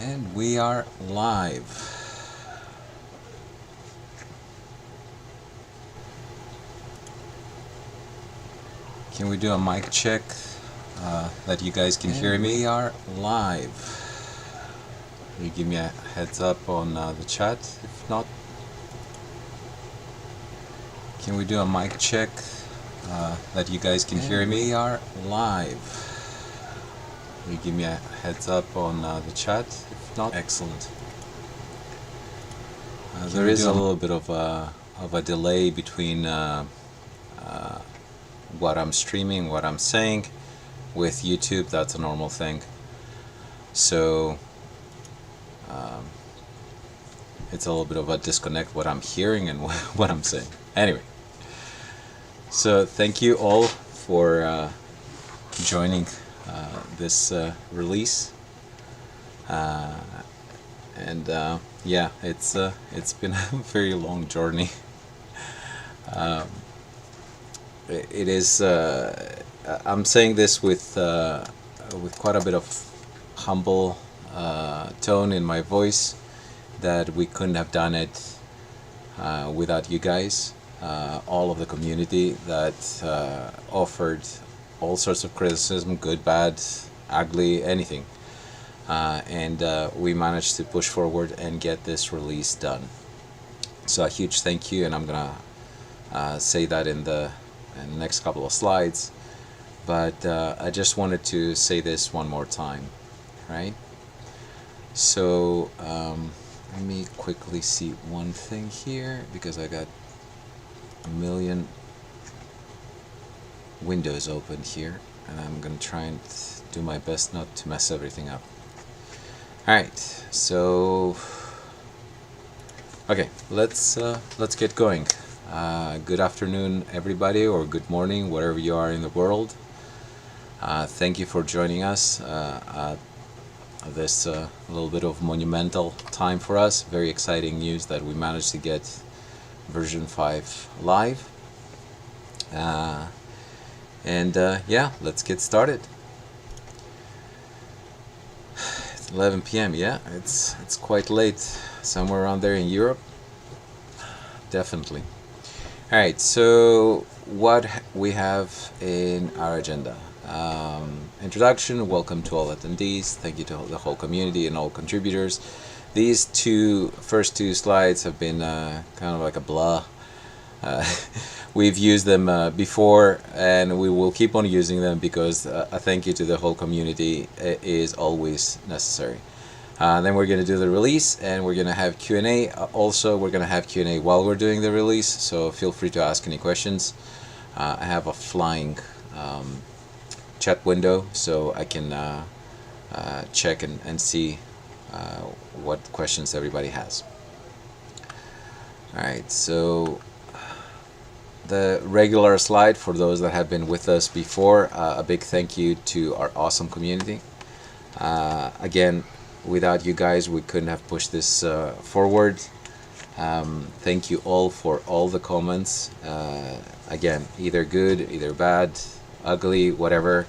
And we are live. Can we do a mic check that you guys can hear me? We are live. You give me a heads up on the chat if not. Can we do a mic check that you guys can hear me? We are live. You give me a heads up on the chat if not. Excellent. There is a little bit of a delay between what I'm streaming, what I'm saying. With YouTube, that's a normal thing. So it's a little bit of a disconnect what I'm hearing and what I'm saying. Anyway, so thank you all for joining this release. And yeah, it's been a very long journey. It is. I'm saying this with quite a bit of humble tone in my voice, that we couldn't have done it without you guys, all of the community that offered all sorts of criticism, good, bad, ugly, anything. And we managed to push forward and get this release done. So a huge thank you, and I'm gonna say that in the next couple of slides. But I just wanted to say this one more time, right? So let me quickly see one thing here, because I got a million windows open here, and I'm gonna try and do my best not to mess everything up. Alright, so okay, let's get going. Good afternoon, everybody, or good morning, wherever you are in the world. Thank you for joining us at this little bit of monumental time for us. Very exciting news that we managed to get version 5 live. And yeah, let's get started. It's 11 p.m. Yeah, it's quite late, somewhere around there in Europe. Definitely. All right, so what we have in our agenda. Introduction, welcome to all attendees, thank you to the whole community and all contributors. These first two slides have been kind of like a blah. We've used them before, and we will keep on using them, because a thank you to the whole community is always necessary. Then we're going to do the release, and we're going to have Q&A. Also, we're going to have Q&A while we're doing the release, so feel free to ask any questions. I have a flying chat window, so I can check and see what questions everybody has. Alright, so the regular slide for those that have been with us before. A big thank you to our awesome community. Again, without you guys, we couldn't have pushed this forward. Thank you all for all the comments. Again, either good, either bad, ugly, whatever.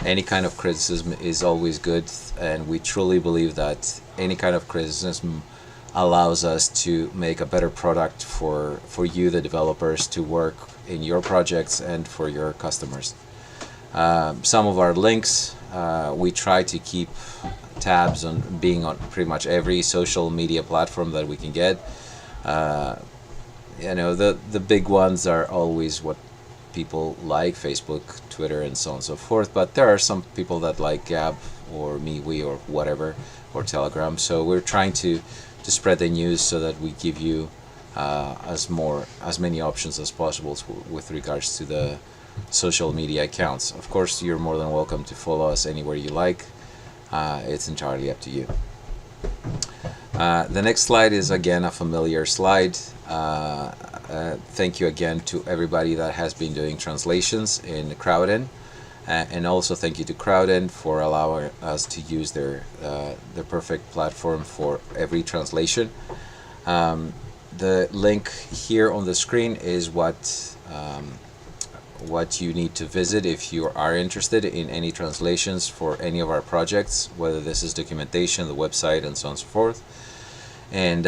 Any kind of criticism is always good, and we truly believe that any kind of criticism allows us to make a better product for you, the developers, to work in your projects and for your customers. Some of our links, we try to keep tabs on being on pretty much every social media platform that we can get. You know, the big ones are always what people like: Facebook, Twitter, and so on and so forth. But there are some people that like Gab or MeWe or whatever, or Telegram. So we're trying to spread the news so that we give you as many options as possible with regards to the social media accounts. Of course, you're more than welcome to follow us anywhere you like. It's entirely up to you. The next slide is again a familiar slide. Thank you again to everybody that has been doing translations in Crowdin, and also thank you to Crowdin for allowing us to use their perfect platform for every translation. The link here on the screen is what what you need to visit if you are interested in any translations for any of our projects, whether this is documentation, the website, and so on and so forth. And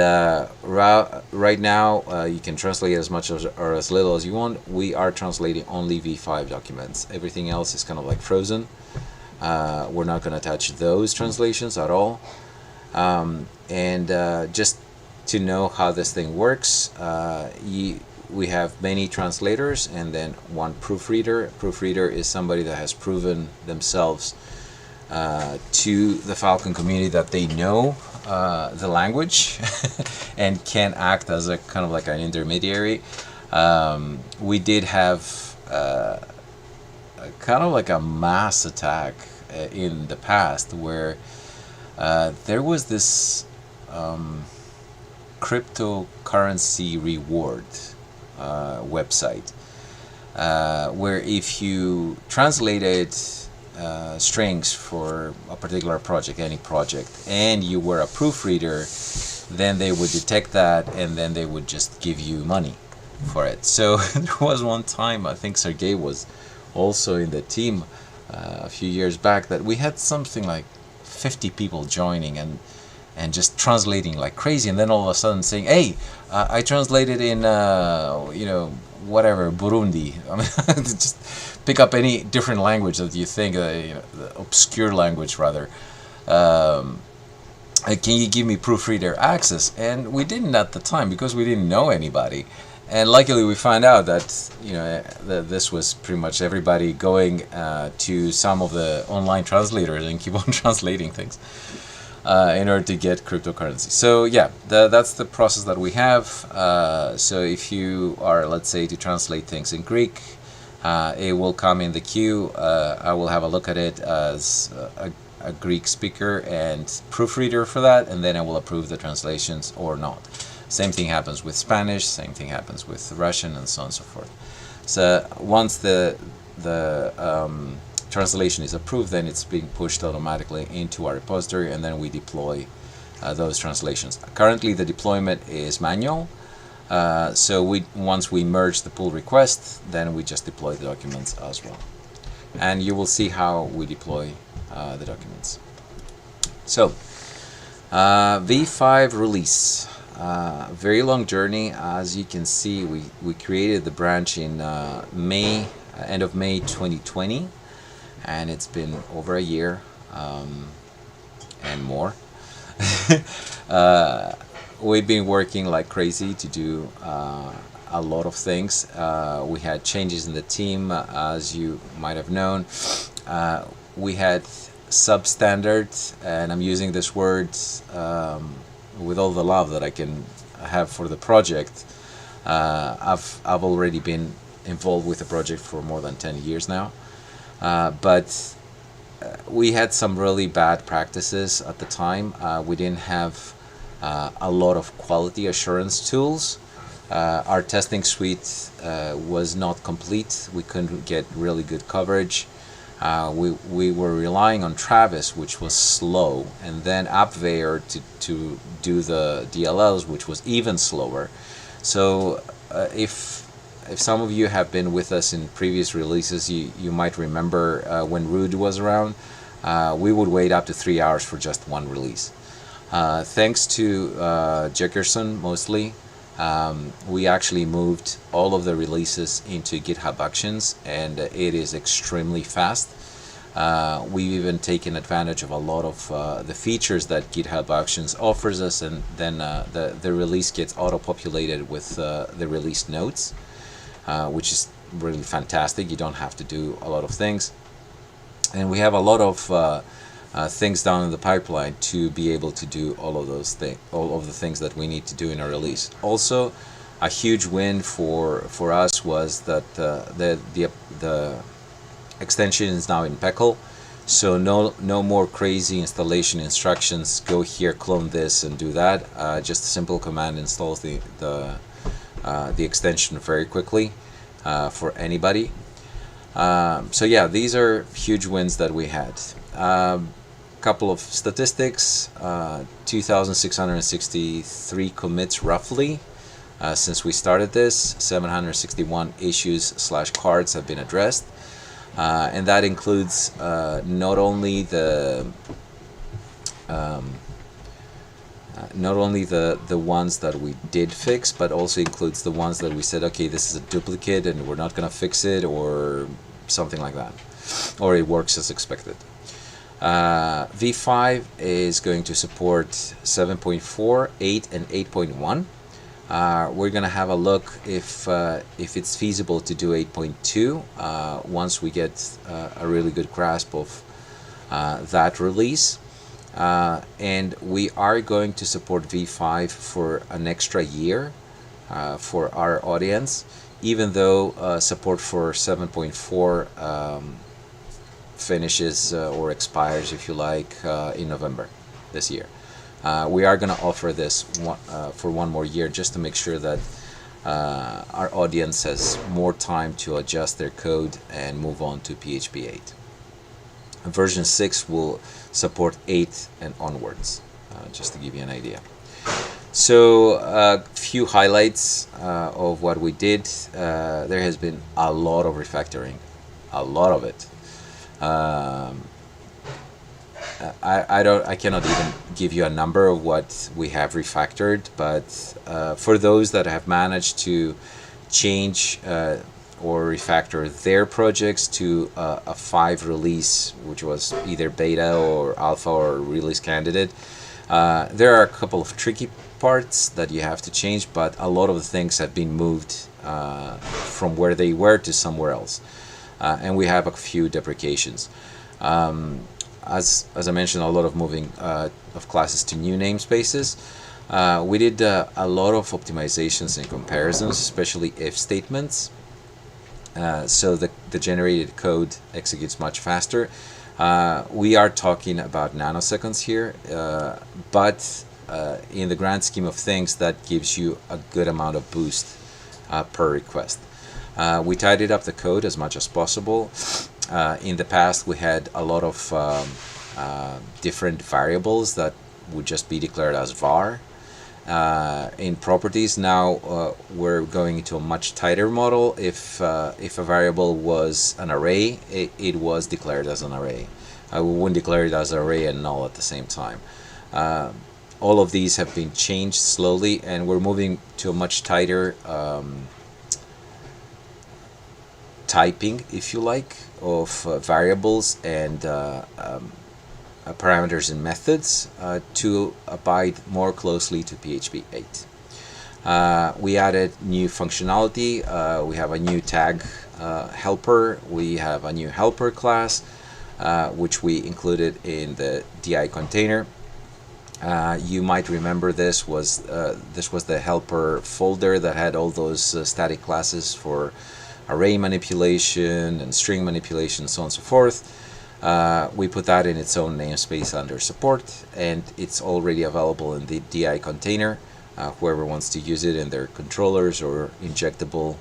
right now, you can translate as much or as little as you want. We are translating only v5 documents. Everything else is kind of like frozen. We're not going to touch those translations at all. Just to know how this thing works, we have many translators and then one proofreader. A proofreader is somebody that has proven themselves to the Phalcon community that they know the language and can act as a kind of like an intermediary. We did have kind of like a mass attack in the past where there was this cryptocurrency reward website where if you translated strings for a particular project, any project, and you were a proofreader, then they would detect that and then they would just give you money for it. So there was one time, I think Sergey was also in the team a few years back, that we had something like 50 people joining and just translating like crazy, and then all of a sudden saying, hey, I translated in whatever, Burundi. I mean, just pick up any different language that you think, the obscure language rather. Can you give me proofreader access? And we didn't at the time because we didn't know anybody. And luckily we found out that that this was pretty much everybody going to some of the online translators and keep on translating things in order to get cryptocurrency. So yeah, that's the process that we have. So if you are, let's say, to translate things in Greek, it will come in the queue. I will have a look at it as a Greek speaker and proofreader for that, and then I will approve the translations or not. Same thing happens with Spanish, same thing happens with Russian, and so on and so forth. So once the translation is approved, then it's being pushed automatically into our repository, and then we deploy those translations. Currently the deployment is manual, so once we merge the pull request, then we just deploy the documents as well. And you will see how we deploy the documents. So v5 release. Very long journey. As you can see, we created the branch in end of May 2020, and it's been over a year and more. We've been working like crazy to do a lot of things. We had changes in the team, as you might have known. We had substandard, and I'm using this word with all the love that I can have for the project. I've already been involved with the project for more than 10 years now, but we had some really bad practices at the time. We didn't have a lot of quality assurance tools. Our testing suite was not complete. We couldn't get really good coverage. We were relying on Travis, which was slow, and then Appware to do the DLLs, which was even slower. So if some of you have been with us in previous releases, you might remember when Rude was around, we would wait up to 3 hours for just one release. Thanks to Jeckerson mostly, we actually moved all of the releases into GitHub Actions, and it is extremely fast. We've even taken advantage of a lot of the features that GitHub Actions offers us, and then the release gets auto-populated with the release notes, which is really fantastic. You don't have to do a lot of things, and we have a lot of things down in the pipeline to be able to do all of those things, all of the things that we need to do in a release. Also, a huge win for us was that the extension is now in Phalcon, so no more crazy installation instructions. Go here, clone this, and do that. Just a simple command installs the extension very quickly for anybody. So yeah, these are huge wins that we had. Couple of statistics: 2,663 commits roughly Since we started this, 761 issues/cards have been addressed, and that includes not only the ones that we did fix, but also includes the ones that we said, okay, this is a duplicate and we're not going to fix it, or something like that, or it works as expected. V5 is going to support 7.4, 8, and 8.1. We're going to have a look if it's feasible to do 8.2 once we get a really good grasp of that release. And we are going to support V5 for an extra year for our audience, even though support for 7.4 finishes or expires, if you like, in November this year. We are going to offer this for one more year, just to make sure that our audience has more time to adjust their code and move on to PHP 8. Version 6 will support 8 and onwards, just to give you an idea. So a few highlights of what we did. There has been a lot of refactoring, a lot of it. I cannot even give you a number of what we have refactored, but for those that have managed to change or refactor their projects to a 5 release, which was either beta or alpha or release candidate, there are a couple of tricky parts that you have to change, but a lot of the things have been moved from where they were to somewhere else, and we have a few deprecations. As I mentioned, a lot of moving of classes to new namespaces. We did a lot of optimizations and comparisons, especially if statements, so the generated code executes much faster. We are talking about nanoseconds here, but in the grand scheme of things, that gives you a good amount of boost per request. We tidied up the code as much as possible. In the past, we had a lot of different variables that would just be declared as var. In properties now, we're going into a much tighter model. If a variable was an array, it was declared as an array. We wouldn't declare it as an array and null at the same time. All of these have been changed slowly, and we're moving to a much tighter typing, if you like, of variables and parameters and methods to abide more closely to PHP 8. We added new functionality. We have a new tag helper. We have a new helper class, which we included in the DI container. You might remember this was the helper folder that had all those static classes for array manipulation and string manipulation, so on and so forth. We put that in its own namespace under support, and it's already available in the DI container. Whoever wants to use it in their controllers or injectable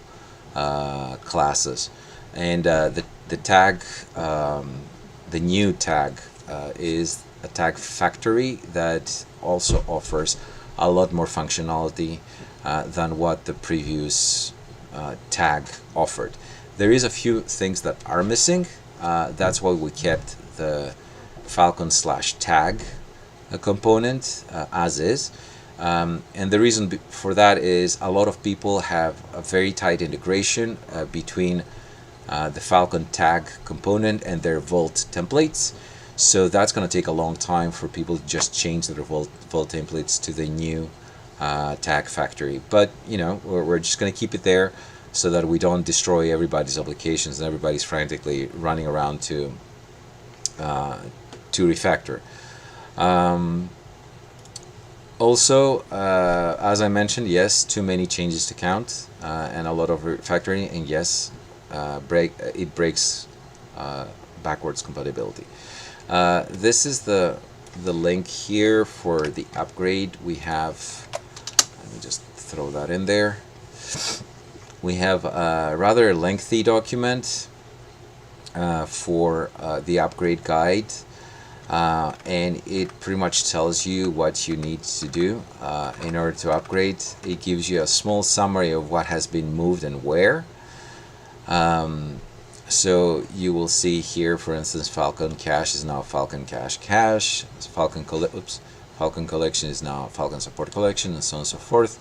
classes. And the tag, the new tag, is a tag factory that also offers a lot more functionality than what the previous tag offered. There is a few things that are missing. That's why we kept the Phalcon /tag component as is. And the reason for that is a lot of people have a very tight integration between the Phalcon tag component and their Vault templates. So that's going to take a long time for people to just change their Vault templates to the new tag factory. But you know, we're just going to keep it there so that we don't destroy everybody's applications and everybody's frantically running around to refactor. Also, as I mentioned, yes, too many changes to count and a lot of refactoring, and yes, it breaks backwards compatibility. This is the link here for the upgrade. We have, let me just throw that in there. We have a rather lengthy document for the upgrade guide. and it pretty much tells you what you need to do in order to upgrade. It gives you a small summary of what has been moved and where. So you will see here, for instance, Phalcon Cache is now Phalcon Cache. Phalcon Collection is now Phalcon Support Collection, and so on and so forth.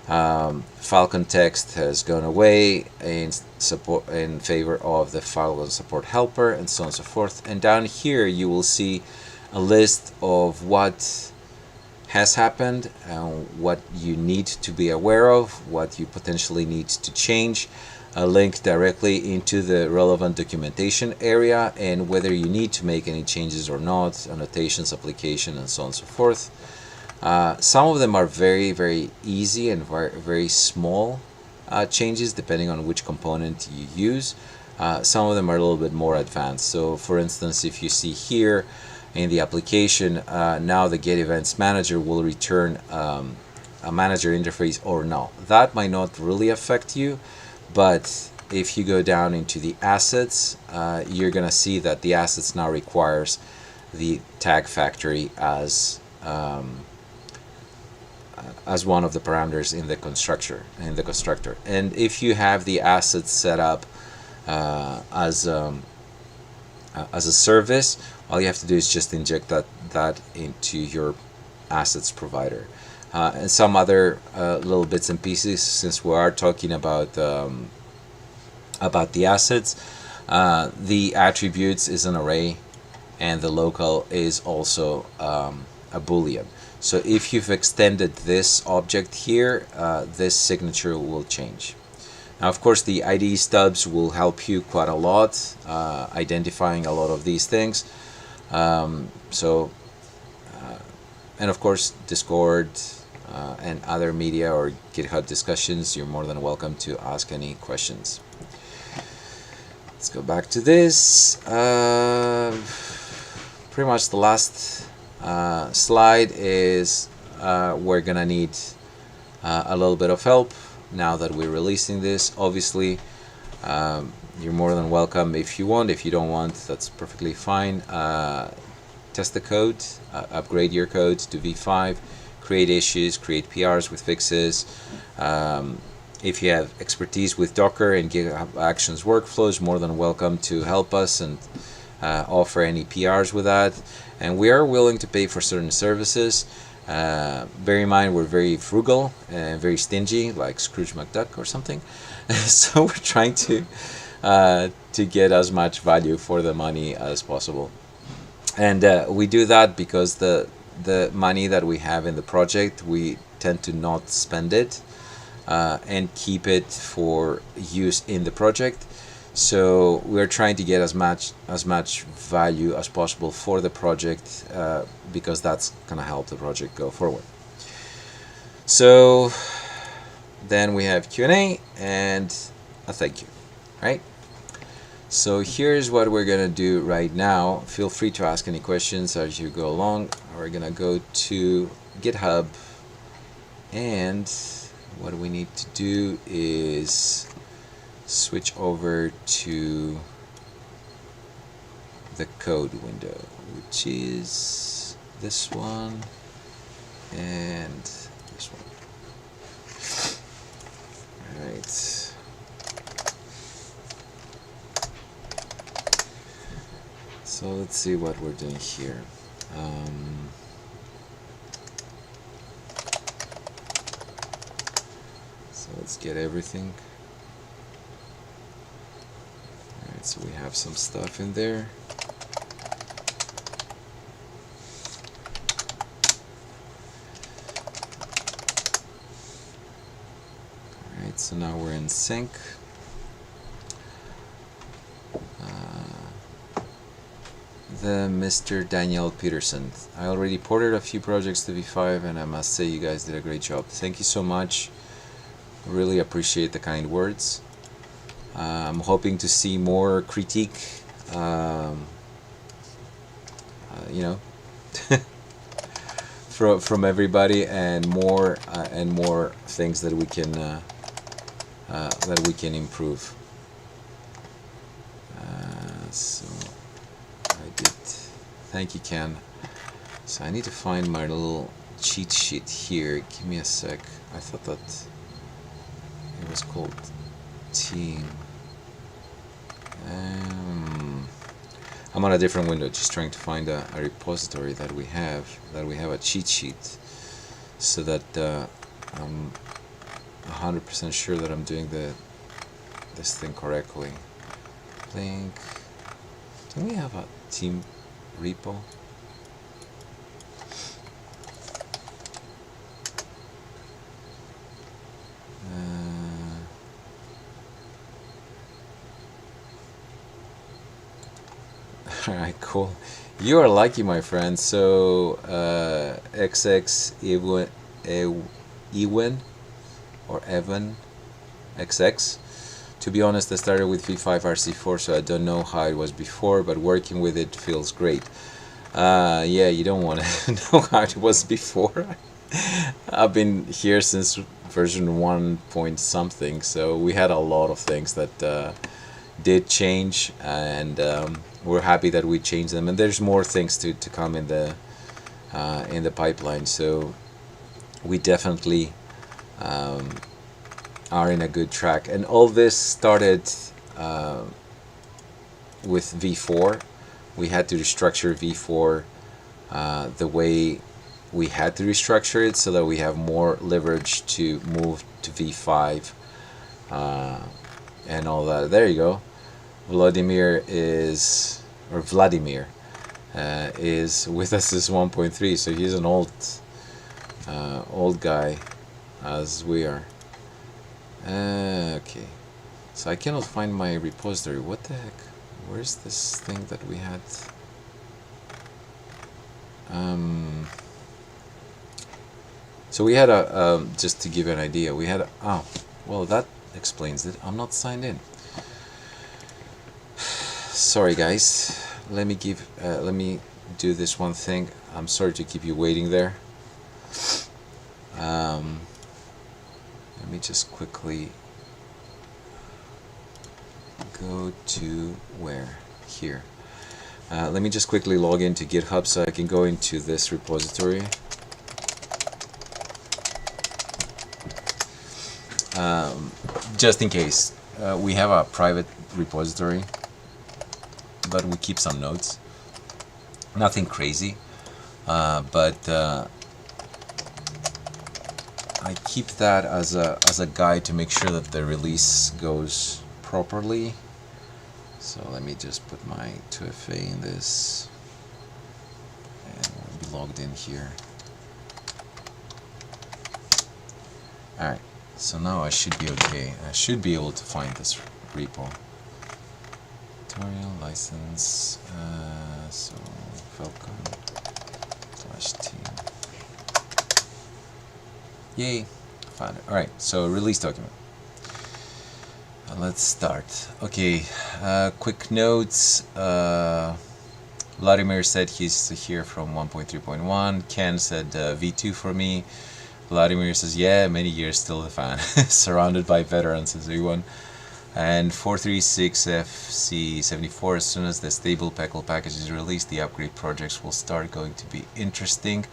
Phalcon Text has gone away in favor of the Phalcon Support Helper, and so on and so forth. And down here you will see a list of what has happened, what you need to be aware of, what you potentially need to change, a link directly into the relevant documentation area, and whether you need to make any changes or not, annotations, application, and so on and so forth. Some of them are very, very easy and very small changes depending on which component you use. Some of them are a little bit more advanced. So for instance, if you see here in the application, now the Get Events Manager will return a manager interface or no. That might not really affect you, but if you go down into the assets, you're gonna see that the assets now requires the tag factory as one of the parameters in the constructor. And if you have the assets set up as a service, all you have to do is just inject that into your assets provider. And some other little bits and pieces, since we are talking about the assets. The attributes is an array, and the local is also a boolean. So if you've extended this object here, this signature will change. Now, of course, the ID stubs will help you quite a lot, identifying a lot of these things. And of course, Discord and other media or GitHub discussions, you're more than welcome to ask any questions. Let's go back to this. Pretty much the last slide is we're gonna need a little bit of help now that we're releasing this. Obviously, you're more than welcome if you want. If you don't want, that's perfectly fine. Test the code, upgrade your code to v5, create issues, create PRs with fixes. If you have expertise with Docker and GitHub Actions workflows, more than welcome to help us and offer any PRs with that. And we are willing to pay for certain services. Bear in mind, we're very frugal and very stingy, like Scrooge McDuck or something. So we're trying to get as much value for the money as possible. And we do that because the money that we have in the project, we tend to not spend it and keep it for use in the project. So we're trying to get as much value as possible for the project because that's gonna help the project go forward. So then we have Q&A and a thank you, right? So here's what we're gonna do right now. Feel free to ask any questions as you go along. We're gonna go to GitHub, and what we need to do is switch over to the code window, which is this one and this one. All right. So let's see what we're doing here. So let's get everything. Alright, so we have some stuff in there. Alright, so now we're in sync. The Mr. Daniel Peterson. I already ported a few projects to v5 and I must say you guys did a great job. Thank you so much. Really appreciate the kind words. I'm hoping to see more critique, you know, from everybody, and more things that we can improve. So I did Thank you, Ken. So I need to find my little cheat sheet here. Give me a sec. I thought that it was called team. I'm on a different window, just trying to find a repository that we have a cheat sheet, so that I'm 100% sure that I'm doing this thing correctly. Link. Do we have a team repo? Alright, cool. You are lucky, my friend. So XX Ewan or Evan XX. To be honest, I started with v5.0.0, so I don't know how it was before, but working with it feels great. Yeah, you don't want to know how it was before. I've been here since version 1 point something, so we had a lot of things that did change, and we're happy that we changed them, and there's more things to come in the pipeline, so we definitely are in a good track. And all this started with v4. We had to restructure v4 the way we had to restructure it, so that we have more leverage to move to v5 and all that. There you go. Vladimir is with us as 1.3, so he's an old guy as we are. Okay, so I cannot find my repository. What the heck? Where's this thing that we had? So we had a just to give you an idea, we had well, that explains it. I'm not signed in. Sorry guys, let me do this one thing. I'm sorry to keep you waiting there. Let me just quickly go to where? Here. Let me just quickly log into GitHub so I can go into this repository. Just in case. We have a private repository, but we keep some notes. Nothing crazy, but I keep that as a guide to make sure that the release goes properly. So let me just put my 2FA in this, and we'll be logged in here. Alright, so now I should be okay. I should be able to find this repo. Tutorial license, so Phalcon /team. Yay, found it. Alright, so release document. Let's start. Okay, quick notes. Vladimir said he's here from 1.3.1. Ken said V2 for me. Vladimir says, yeah, many years, still a fan. Surrounded by veterans, says everyone. And 436FC74, as soon as the stable Phalcon package is released, the upgrade projects will start going to be interesting.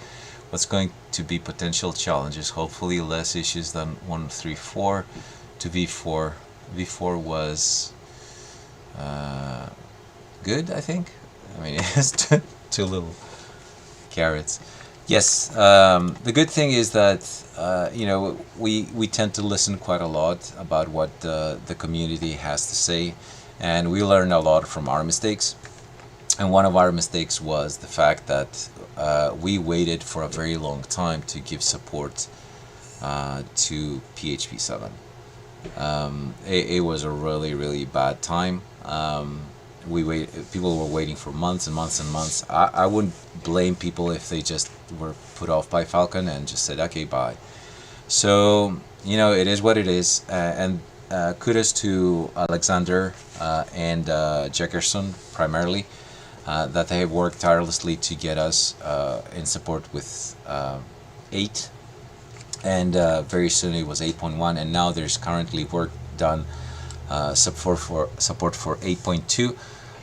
What's going to be potential challenges? Hopefully less issues than 1.3.4 to v4. v4 was good, I think. I mean, it has two little carrots. Yes, the good thing is that you know, we tend to listen quite a lot about what the community has to say, and we learn a lot from our mistakes. And one of our mistakes was the fact that we waited for a very long time to give support to PHP 7. It was a really bad time. People were waiting for months and months and months. I wouldn't blame people if they just were put off by Phalcon and just said, okay, bye. So, you know, it is what it is, and kudos to Alexander and Jackerson primarily, that they have worked tirelessly to get us in support with 8, and very soon it was 8.1, and now there's currently work done support for 8.2.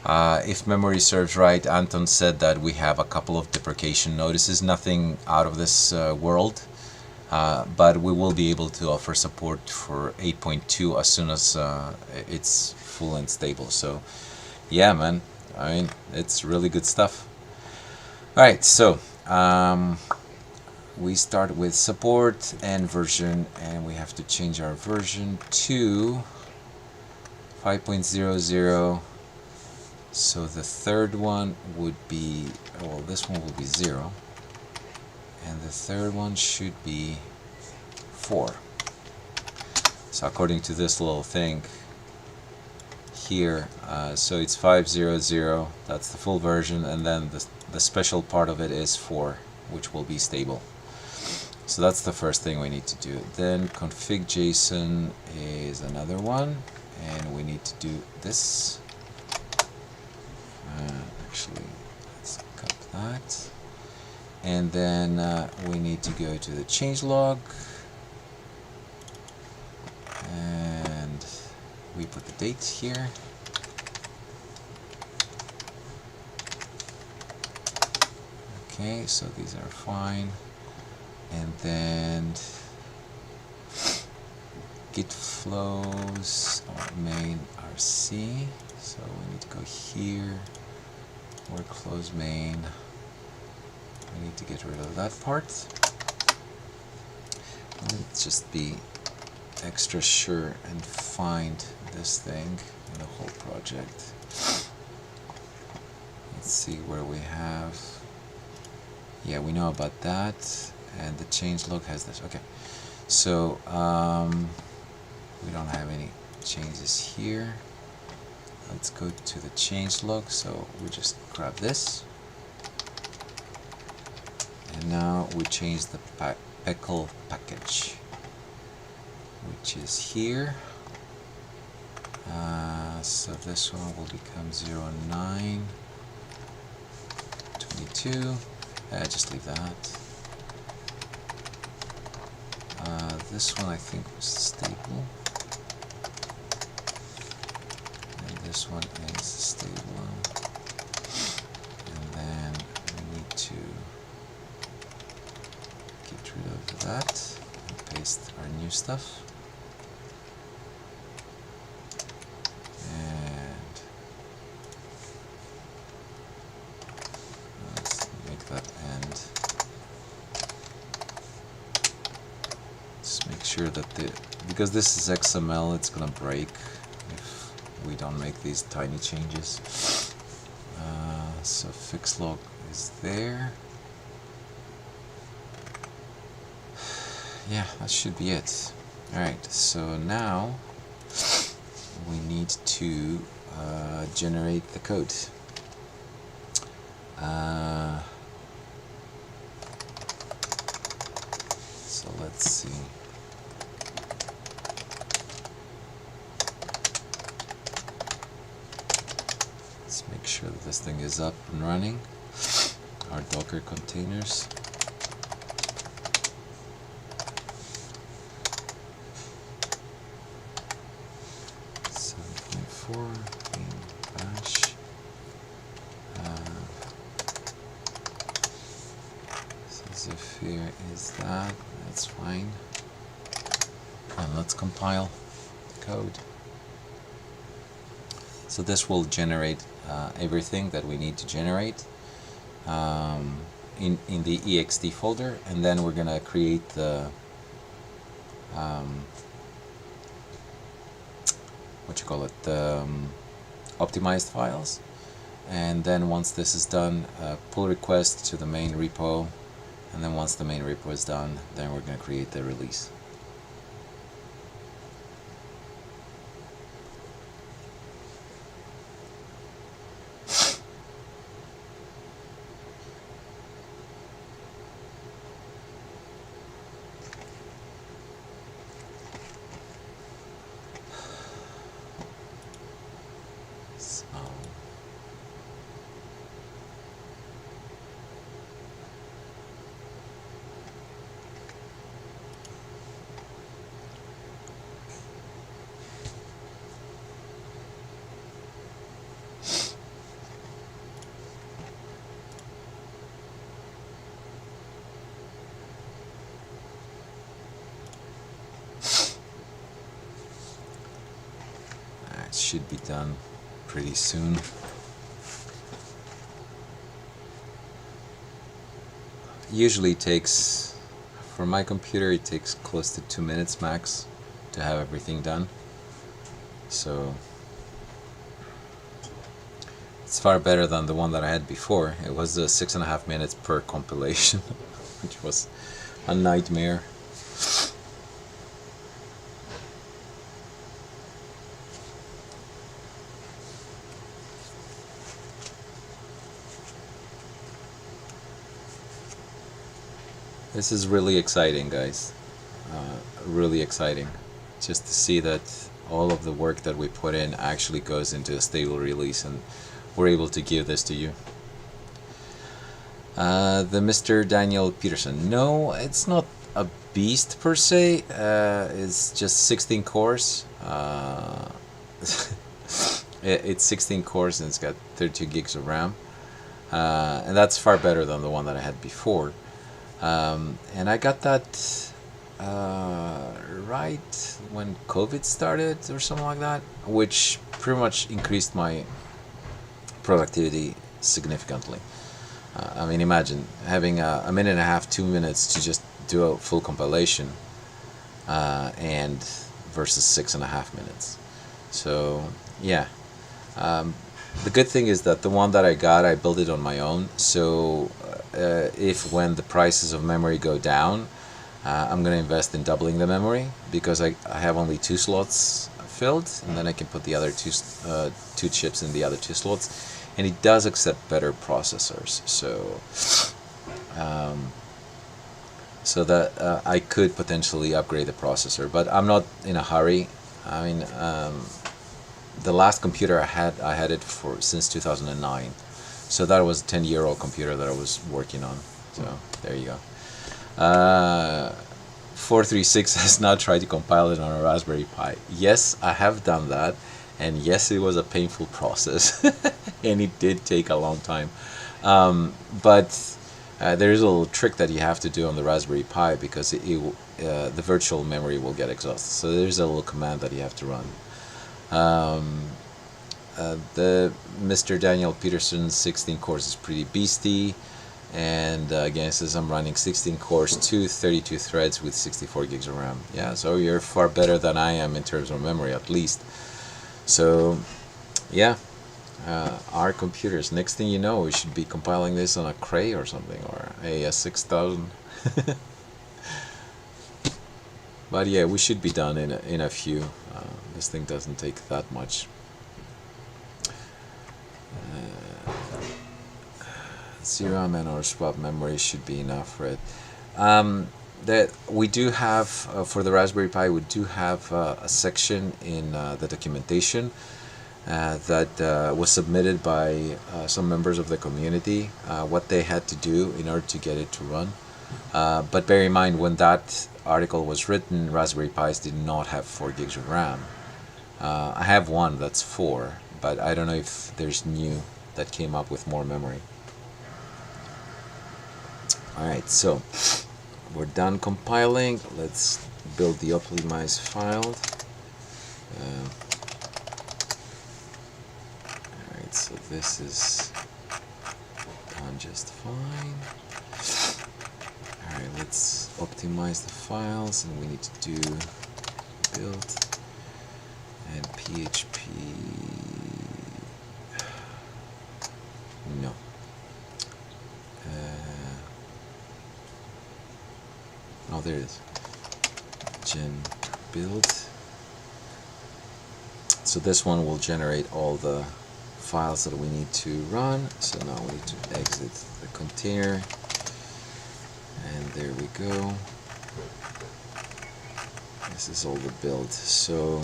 If memory serves right, Anton said that we have a couple of deprecation notices, nothing out of this world, but we will be able to offer support for 8.2 as soon as it's full and stable. So yeah, man, I mean, it's really good stuff. Alright, so we start with support and version, and we have to change our version to 5.0.0. So the third one would be, well, this one will be 0, and the third one should be 4. So according to this little thing here, so it's 5.0.0, that's the full version, and then the special part of it is 4, which will be stable. So that's the first thing we need to do. Then config JSON is another one, and we need to do this. Actually, let's cut that. And then we need to go to the changelog, and we put the date here. Okay, so these are fine. And then git flows or main rc. So we need to go here, workflows main. We need to get rid of that part. Let's just be extra sure and find this thing in the whole project. Let's see where we have. Yeah, we know about that, and the changelog has this. Okay, so we don't have any changes here. Let's go to the changelog. So we just grab this, and now we change the pickle package, which is here. So this one will become 0922. Just leave that. This one I think was stable, and this one is stable. And then we need to get rid of that and paste our new stuff. And let's make that end. Just make sure that because this is XML, it's gonna break if we don't make these tiny changes. So fix log is there. Yeah, that should be it. Alright, so now we need to generate the code. So let's see. Let's make sure that this thing is up and running. Our Docker containers. Bash. So Zephyr is that. That's fine. And let's compile the code. So this will generate everything that we need to generate in the ext folder, and then we're gonna create the the optimized files, and then once this is done, pull request to the main repo, and then once the main repo is done, then we're going to create the release. should be done pretty soon. Usually takes, for my computer, it takes close to 2 minutes max to have everything done. So it's far better than the one that I had before. It was 6.5 minutes per compilation, which was a nightmare. This is really exciting, guys. Really exciting. Just to see that all of the work that we put in actually goes into a stable release and we're able to give this to you. The Mr. Daniel Peterson. No, it's not a beast per se. It's just 16 cores. It's 16 cores and it's got 32 gigs of RAM. And that's far better than the one that I had before. And I got that right when COVID started or something like that, which pretty much increased my productivity significantly. I mean, imagine having a minute and a half, 2 minutes to just do a full compilation, and versus 6.5 minutes. So yeah, the good thing is that the one that I got, I built it on my own. So if when the prices of memory go down, I'm going to invest in doubling the memory, because I have only 2 slots filled, and then I can put the other two chips in the other 2 slots. And it does accept better processors, so that I could potentially upgrade the processor, but I'm not in a hurry. I mean, the last computer I had it for since 2009, so that was a 10-year-old computer that I was working on. So there you go. 436 has now tried to compile it on a Raspberry Pi. Yes, I have done that. And yes, it was a painful process, and it did take a long time. But there is a little trick that you have to do on the Raspberry Pi, because the virtual memory will get exhausted. So there's a little command that you have to run. The Mr. Daniel Peterson's 16 cores is pretty beastie. And again, it says I'm running 16 cores, 32 threads with 64 gigs of RAM. Yeah, so you're far better than I am in terms of memory, at least. So yeah, our computers, next thing you know, we should be compiling this on a Cray or something, or a 6000. But yeah, we should be done in a few. This thing doesn't take that much. 0 MN or swap memory should be enough for it. That we do have, for the Raspberry Pi, we do have a section in the documentation that was submitted by some members of the community, what they had to do in order to get it to run. But bear in mind, when that article was written, Raspberry Pis did not have 4 gigs of RAM. I have one that's 4, but I don't know if there's new that came up with more memory. Alright, so we're done compiling. Let's build the optimized file. Alright, so this is done just fine. Alright, let's optimize the files, and we need to do build and PHP. No. Oh, there it is. Gen build. So this one will generate all the files that we need to run. So now we need to exit the container. And there we go. This is all the build. So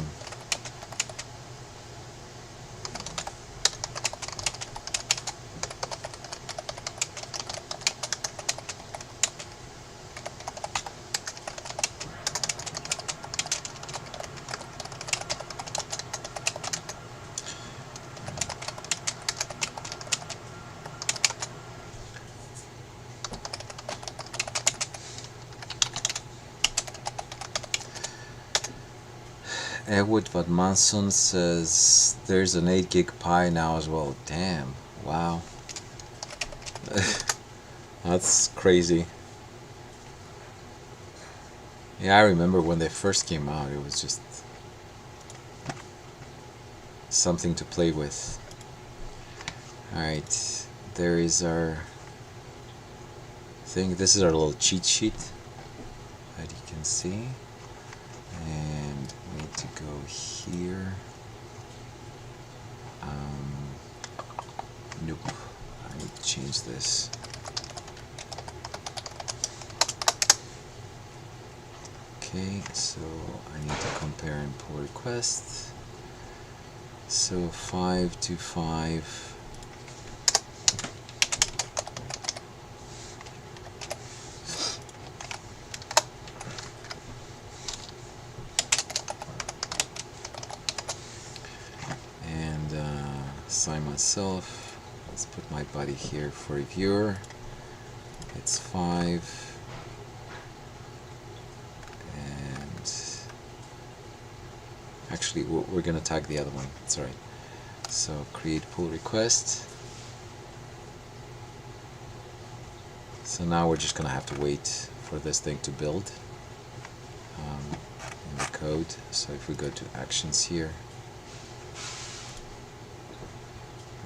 Edward Van Manson says there's an 8 gig Pi now as well. Damn, wow. That's crazy. Yeah, I remember when they first came out, it was just something to play with. Alright, there is our thing. This is our little cheat sheet that you can see. And we need to go here. Nope, I need to change this. Okay, so I need to compare and pull request. So 5 to 5. And assign myself. Let's put my body here for reviewer. It's 5. Actually, we're gonna tag the other one. It's alright. So create pull request. So now we're just gonna have to wait for this thing to build in the code. So if we go to actions here,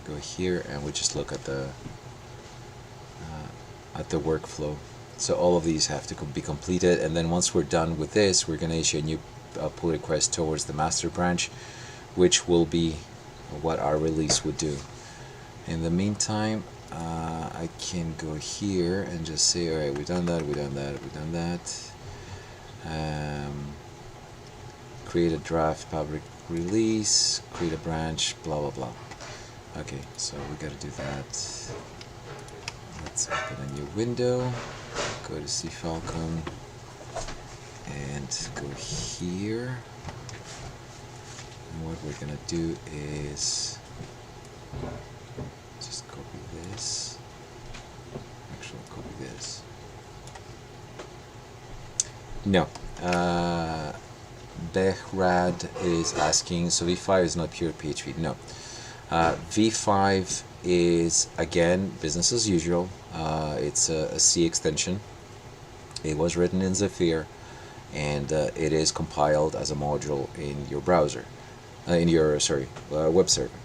go here, and we just look at the workflow. So all of these have to be completed, and then once we're done with this, we're gonna issue a new pull request towards the master branch, which will be what our release would do. In the meantime, I can go here and just say, alright, we've done that, we've done that, we've done that. Create a draft public release, create a branch, blah blah blah. Okay, so we gotta do that. Let's open a new window, go to see Phalcon, and go here. And what we're gonna do is just copy this. Actually, copy this. No. Behrad is asking, so v5 is not pure PHP. No. v5 is, again, business as usual. It's a C extension. It was written in Zephyr, and it is compiled as a module in your browser, in your web server.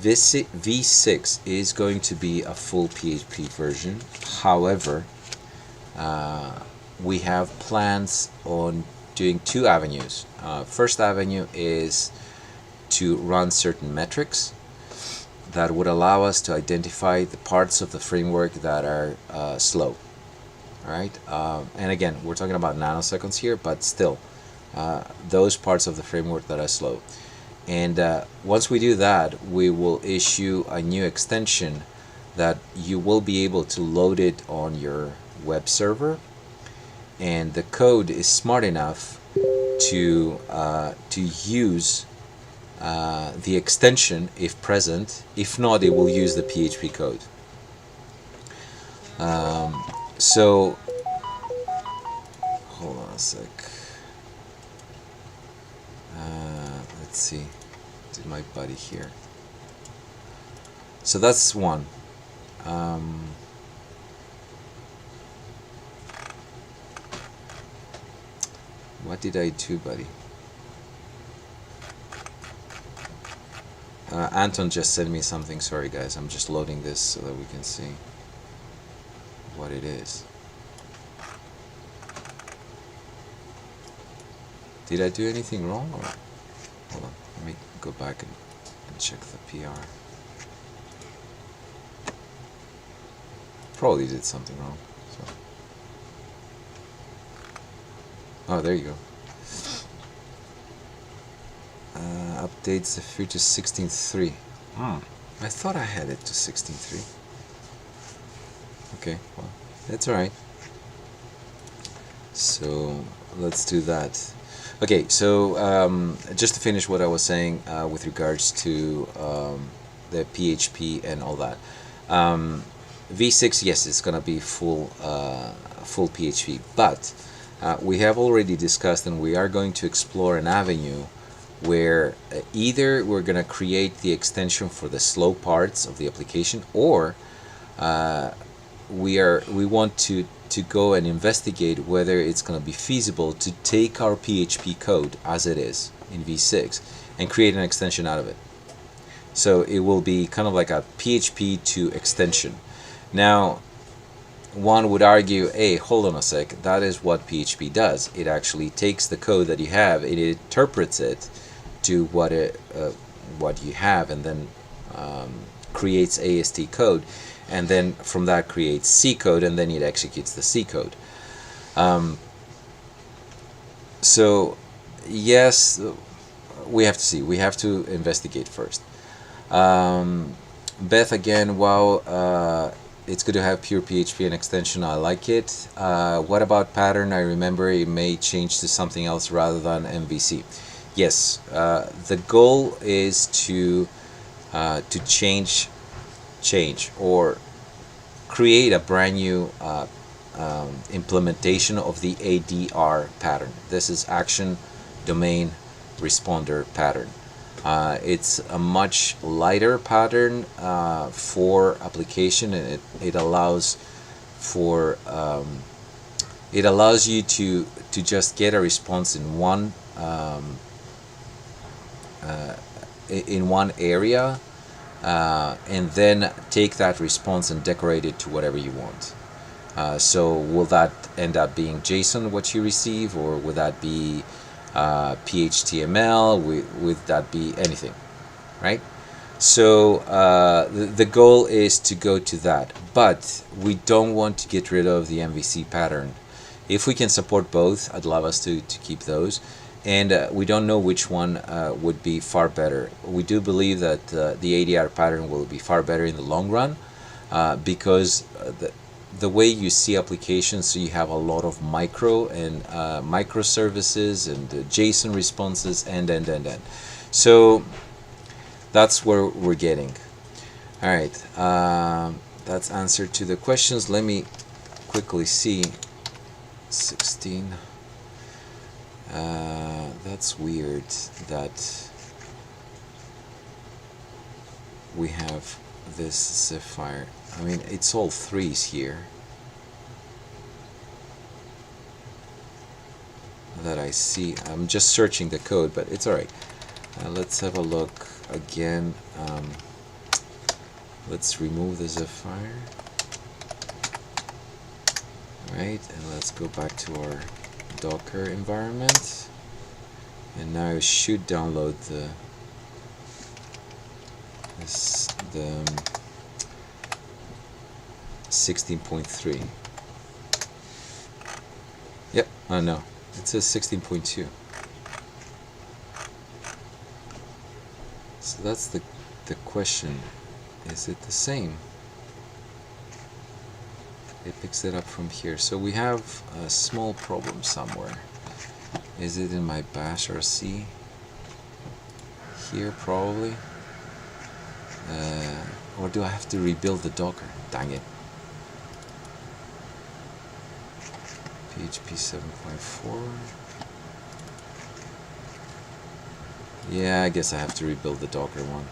v6 is going to be a full PHP version. However, we have plans on doing 2 avenues. First avenue is to run certain metrics that would allow us to identify the parts of the framework that are slow. Alright, and again, we're talking about nanoseconds here, but still, those parts of the framework that are slow. And once we do that, we will issue a new extension that you will be able to load it on your web server, and the code is smart enough to use the extension if present. If not, it will use the PHP code. So, hold on a sec. Let's see. Did my buddy here? So that's one. What did I do, buddy? Anton just sent me something. Sorry, guys. I'm just loading this so that we can see what it is. Did I do anything wrong? Or hold on, let me go back and check the PR. Probably did something wrong. So. Oh, there you go. Updates the feature to 16.3. I thought I had it to 16.3. Okay, well, that's alright. So let's do that. Okay, so just to finish what I was saying with regards to the PHP and all that. v6, yes, it's gonna be full PHP, but we have already discussed, and we are going to explore an avenue where either we're going to create the extension for the slow parts of the application, or we want to go and investigate whether it's going to be feasible to take our PHP code as it is in v6 and create an extension out of it. So it will be kind of like a PHP to extension. Now, one would argue, hey, hold on a sec, that is what PHP does. It actually takes the code that you have, it interprets it to what you have, and then creates AST code, and then from that creates C code, and then it executes the C code. So yes, we have to see. We have to investigate first. Beth again, wow, it's good to have pure PHP and extension. I like it. What about pattern? I remember it may change to something else rather than MVC. Yes, the goal is to change or create a brand new implementation of the ADR pattern. This is Action Domain Responder pattern. It's a much lighter pattern for application, and it allows for it allows you to just get a response in one area, and then take that response and decorate it to whatever you want. So will that end up being JSON what you receive, or would that be PHTML? Would that be anything, right? So the goal is to go to that, but we don't want to get rid of the MVC pattern. If we can support both, I'd love us to keep those. And we don't know which one would be far better. We do believe that the ADR pattern will be far better in the long run, because the way you see applications, so you have a lot of micro and microservices and JSON responses, and. So that's where we're getting. All right, that's answer to the questions. Let me quickly see. 16. That's weird that we have this Zephyr. I mean, it's all threes here that I see. I'm just searching the code, but it's alright. Let's have a look again. Let's remove the Zephyr. Right, and let's go back to our Docker environment, and now I should download the 16.3. Yep, oh no, it says 16.2. So that's the question. Is it the same? It picks it up from here. So we have a small problem somewhere. Is it in my bash RC? Here probably. Or do I have to rebuild the Docker? Dang it. PHP 7.4. Yeah, I guess I have to rebuild the Docker one.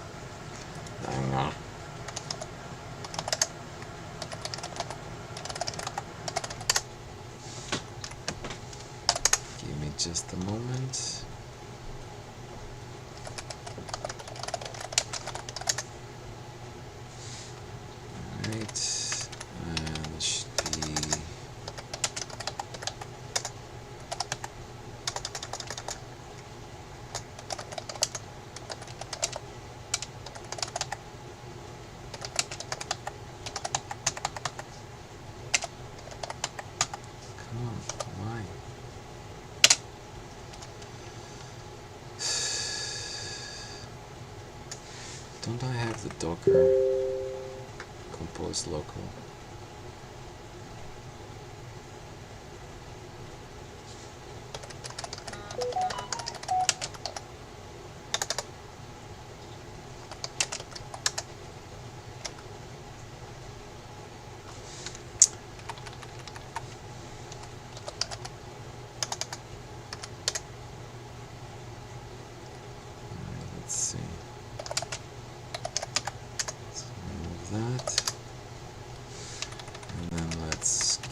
Dang on. Give me just a moment. Alright, and it should be come on, why? Don't I have the Docker compose local?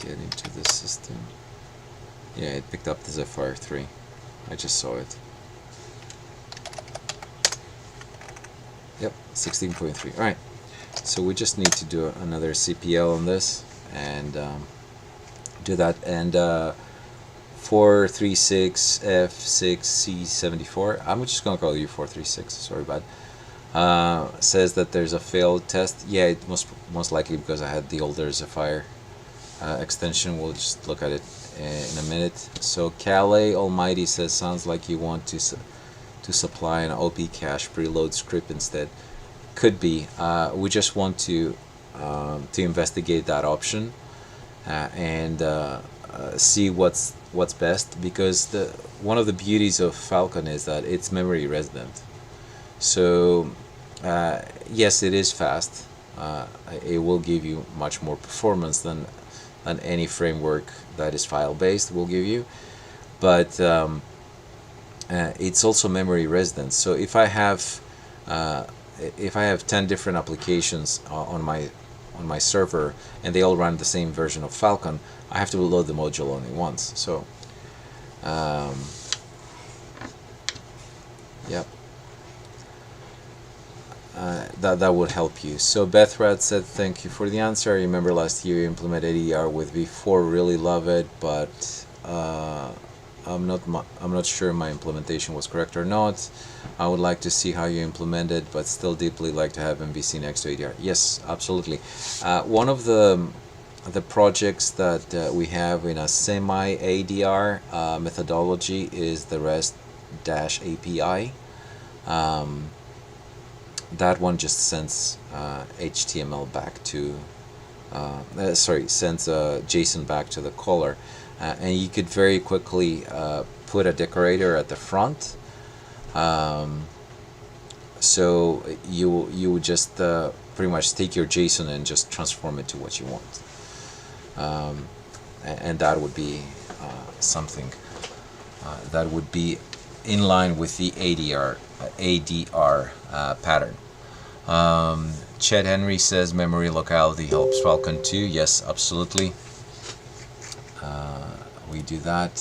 get into the system. Yeah, it picked up the Zephyr 3. I just saw it. Yep, 16.3. Alright, so we just need to do another CPL on this and do that. And 436F6C74, I'm just gonna call you 436, sorry bad. Says that there's a failed test. Yeah, it most likely because I had the older Zephyr extension. We'll just look at it in a minute. So Calais Almighty says, sounds like you want to supply an OP cache preload script instead. Could be. We just want to investigate that option and see what's best, because one of the beauties of Phalcon is that it's memory resident. So yes, it is fast. It will give you much more performance than any framework that is file based will give you, but it's also memory resident. So if I have 10 different applications on my server and they all run the same version of Phalcon, I have to load the module only once. So yep. That would help you. So Bethrad said, thank you for the answer. I remember last year you implemented ADR with v4. Really love it, but I'm not sure my implementation was correct or not. I would like to see how you implement it, but still deeply like to have MVC next to ADR. Yes, absolutely. One of the projects that we have in a semi-ADR methodology is the REST-API. That one just sends HTML back to, sends JSON back to the caller, and you could very quickly put a decorator at the front. So you would just pretty much take your JSON and just transform it to what you want, and that would be something that would be in line with the ADR pattern. Chet Henry says memory locality helps Phalcon too. Yes, absolutely. We do that.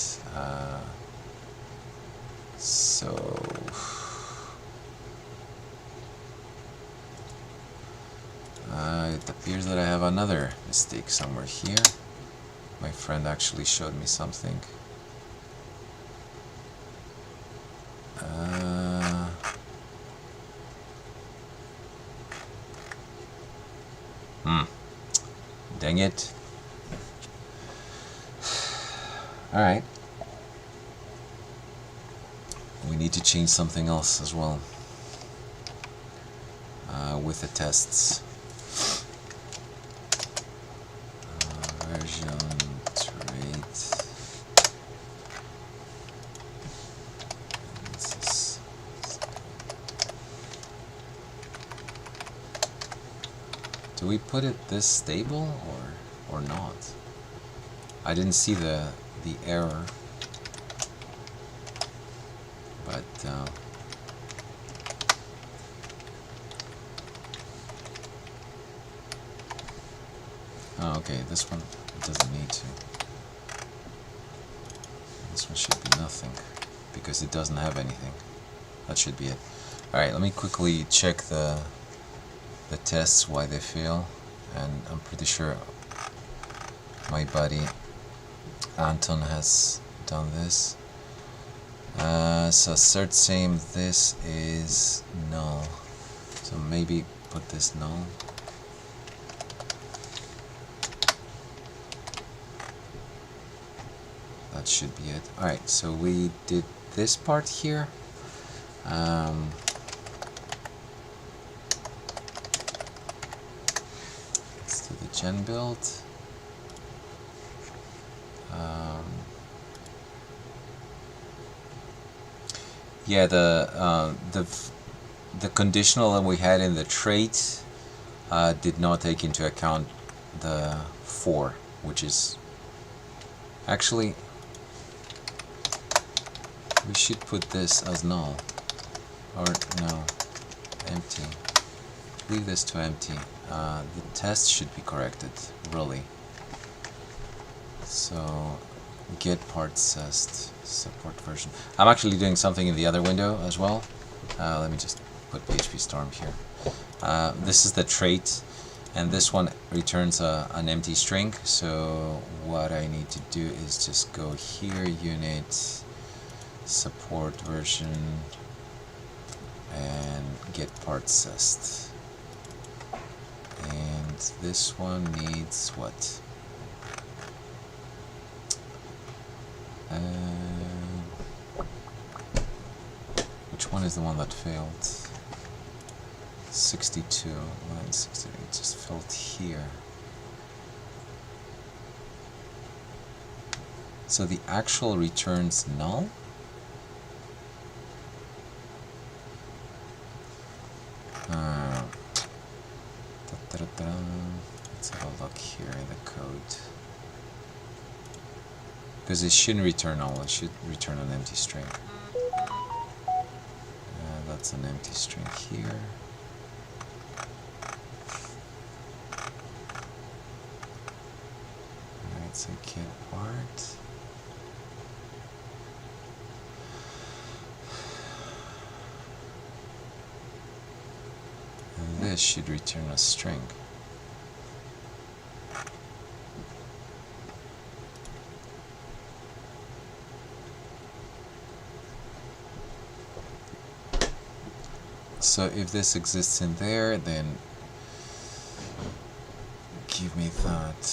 So it appears that I have another mistake somewhere here. My friend actually showed me something. Dang it. Alright. We need to change something else as well with the tests. Version trait. Do we put it this stable or not? I didn't see the error, but oh, okay, this one doesn't need to. This one should be nothing because it doesn't have anything. That should be it. Alright, let me quickly check the tests, why they fail, and I'm pretty sure my buddy Anton has done this. So assert same, this is null, so maybe put this null. That should be it. Alright, so we did this part here. Let's do the gen build. Yeah, the conditional that we had in the trait did not take into account the 4, which is actually, we should put this as null, or no, empty. Leave this to empty. The test should be corrected, really. So get parts test support version. I'm actually doing something in the other window as well. Let me just put PHP Storm here. This is the trait, and this one returns an empty string. So what I need to do is just go here, unit, support version, and get parts test. And this one needs what? Which one is the one that failed? 62, line 68, just failed here. So the actual returns null? Let's have a look here in the code. Because it shouldn't return null, it should return an empty string. That's an empty string here. Alright, so get part. And this should return a string. So if this exists in there, then give me that.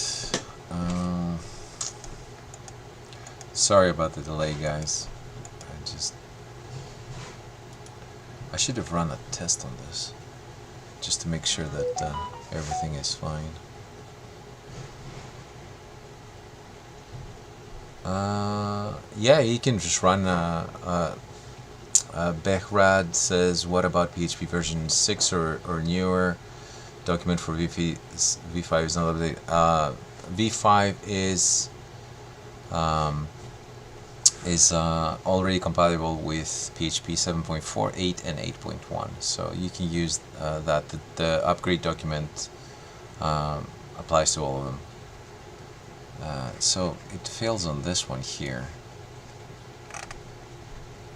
Sorry about the delay, guys. I should have run a test on this, just to make sure that everything is fine. Yeah, you can just run Behrad says, what about PHP version 6 or newer? Document for v5 is not updated. v5 is already compatible with PHP 7.4, 8, and 8.1. So you can use that. The upgrade document applies to all of them. So it fails on this one here.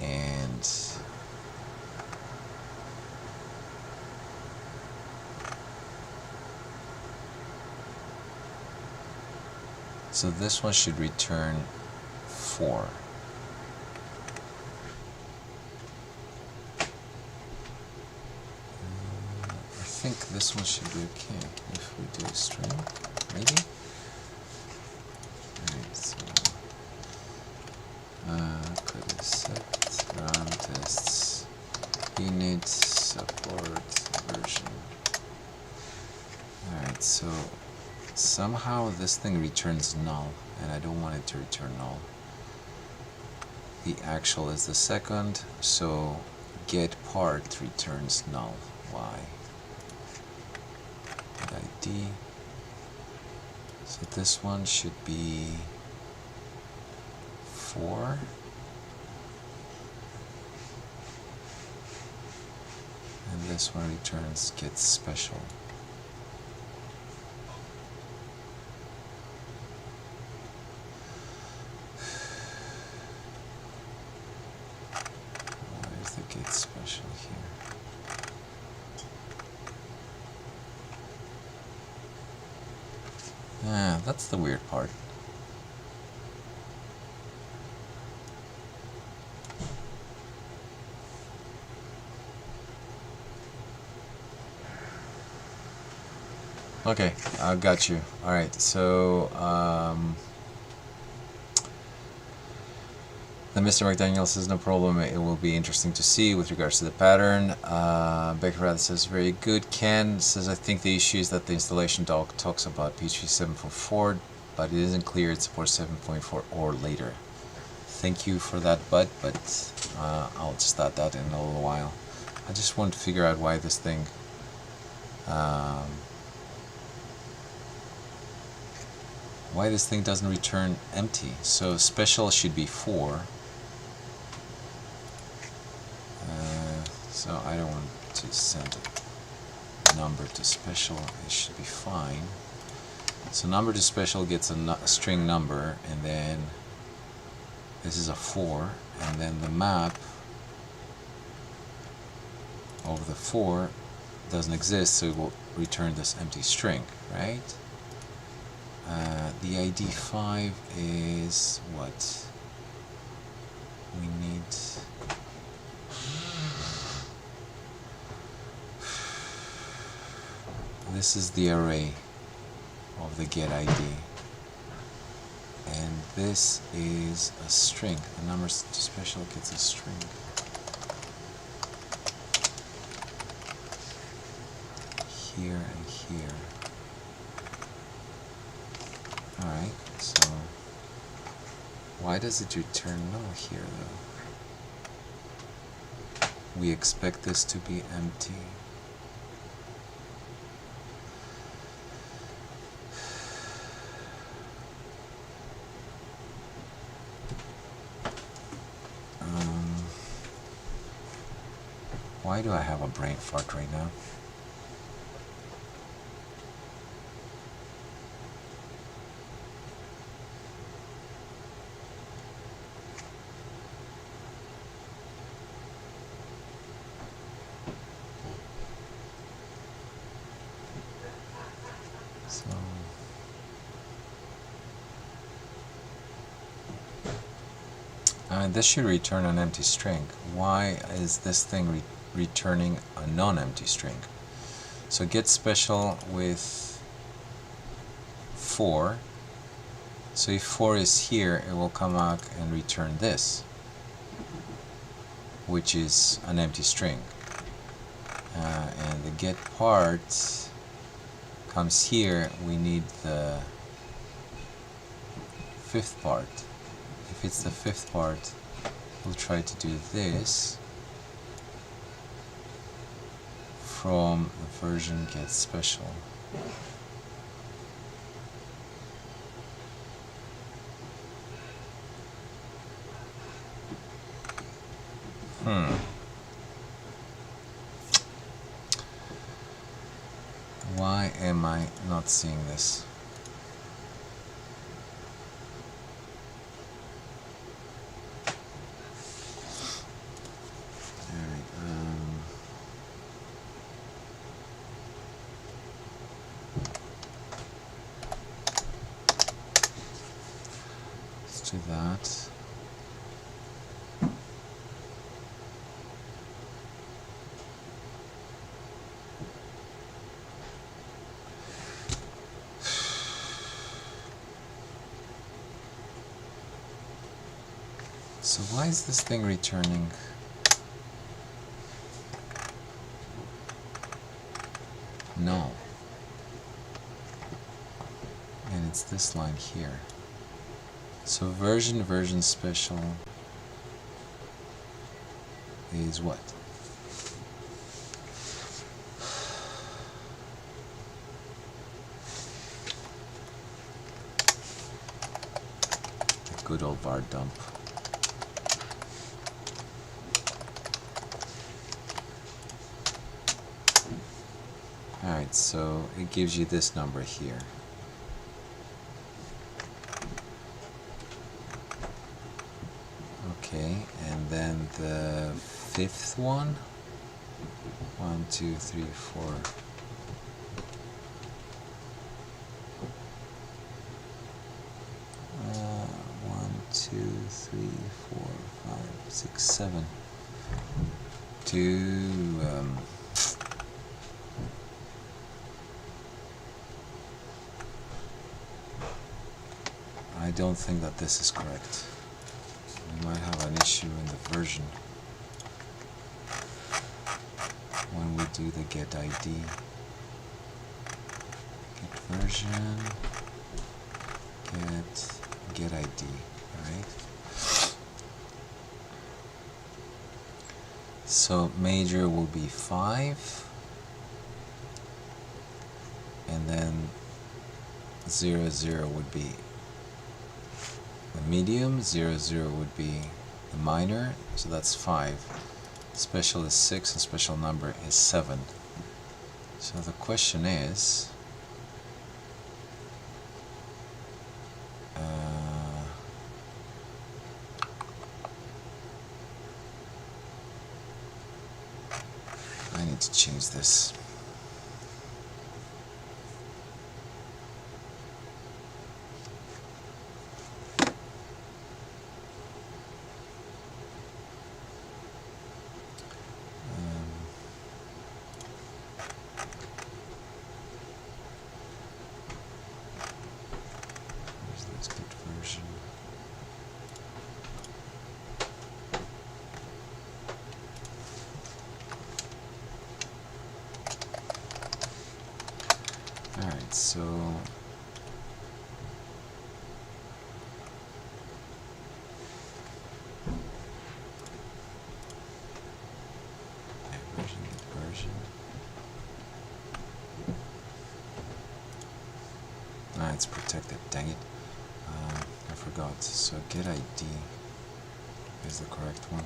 And so this one should return 4. I think this one should be okay if we do a string, maybe? Alright, so could set run tests unit support version. Alright, so somehow this thing returns null, and I don't want it to return null. The actual is the second, so get part returns null. Why? ID. So this one should be 4. And this one returns get special. Where's the get special here? Ah, that's the weird part. Okay, I got you. Alright, so the Mr. McDaniel says no problem, it will be interesting to see with regards to the pattern. Becker says very good. Ken says I think the issue is that the installation doc talks about PHP 7.4, but it isn't clear it supports 7.4 or later. Thank you for that, Bud, but I'll just add that in a little while. I just want to figure out why this thing doesn't return empty. So special should be 4. So I don't want to send a number to special. It should be fine. So number to special gets a string number, and then this is a 4, and then the map of the 4 doesn't exist, so it will return this empty string, right? The ID 5 is what? We need... This is the array of the get ID, and this is a string. The number to special gets a string. Here and here. Alright, so why does it return null here though? We expect this to be empty. Why do I have a brain fart right now? So this should return an empty string. Why is this thing returning a non-empty string? So get special with 4. So if 4 is here, it will come out and return this, which is an empty string. And the get part comes here. We need the 5th part. If it's the 5th part, we'll try to do this from the version get special. Why am I not seeing this? Let's do that. So why is this thing returning? No. And it's this line here. So version special is what? The good old var dump. Alright, so it gives you this number here. Okay, and then the 5th one. 1, 2, 3, 4. 1, 2, 3, 4, 5, 6, 7. I don't think that this is correct. We might have an issue in the version when we do the get ID. Get version, get ID, right? So major will be 5, and then 0, 0 would be the medium, 0, 0 would be the minor, so that's 5. Special is 6 and special number is 7. So the question is, to change this. Alright, so version. Ah, it's protected, dang it. I forgot. So get ID is the correct one.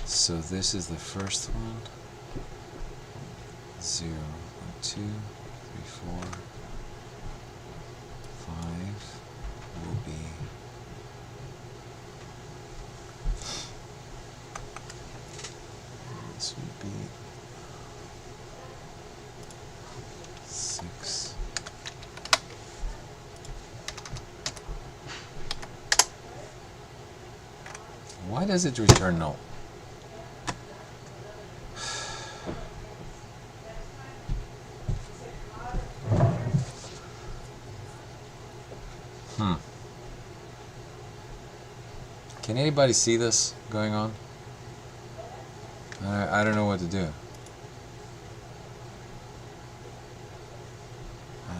So this is the first one. 0, 1, 2, 3, 4, 5 will be this would be 6. Why does it return null? Can anybody see this going on? I don't know what to do.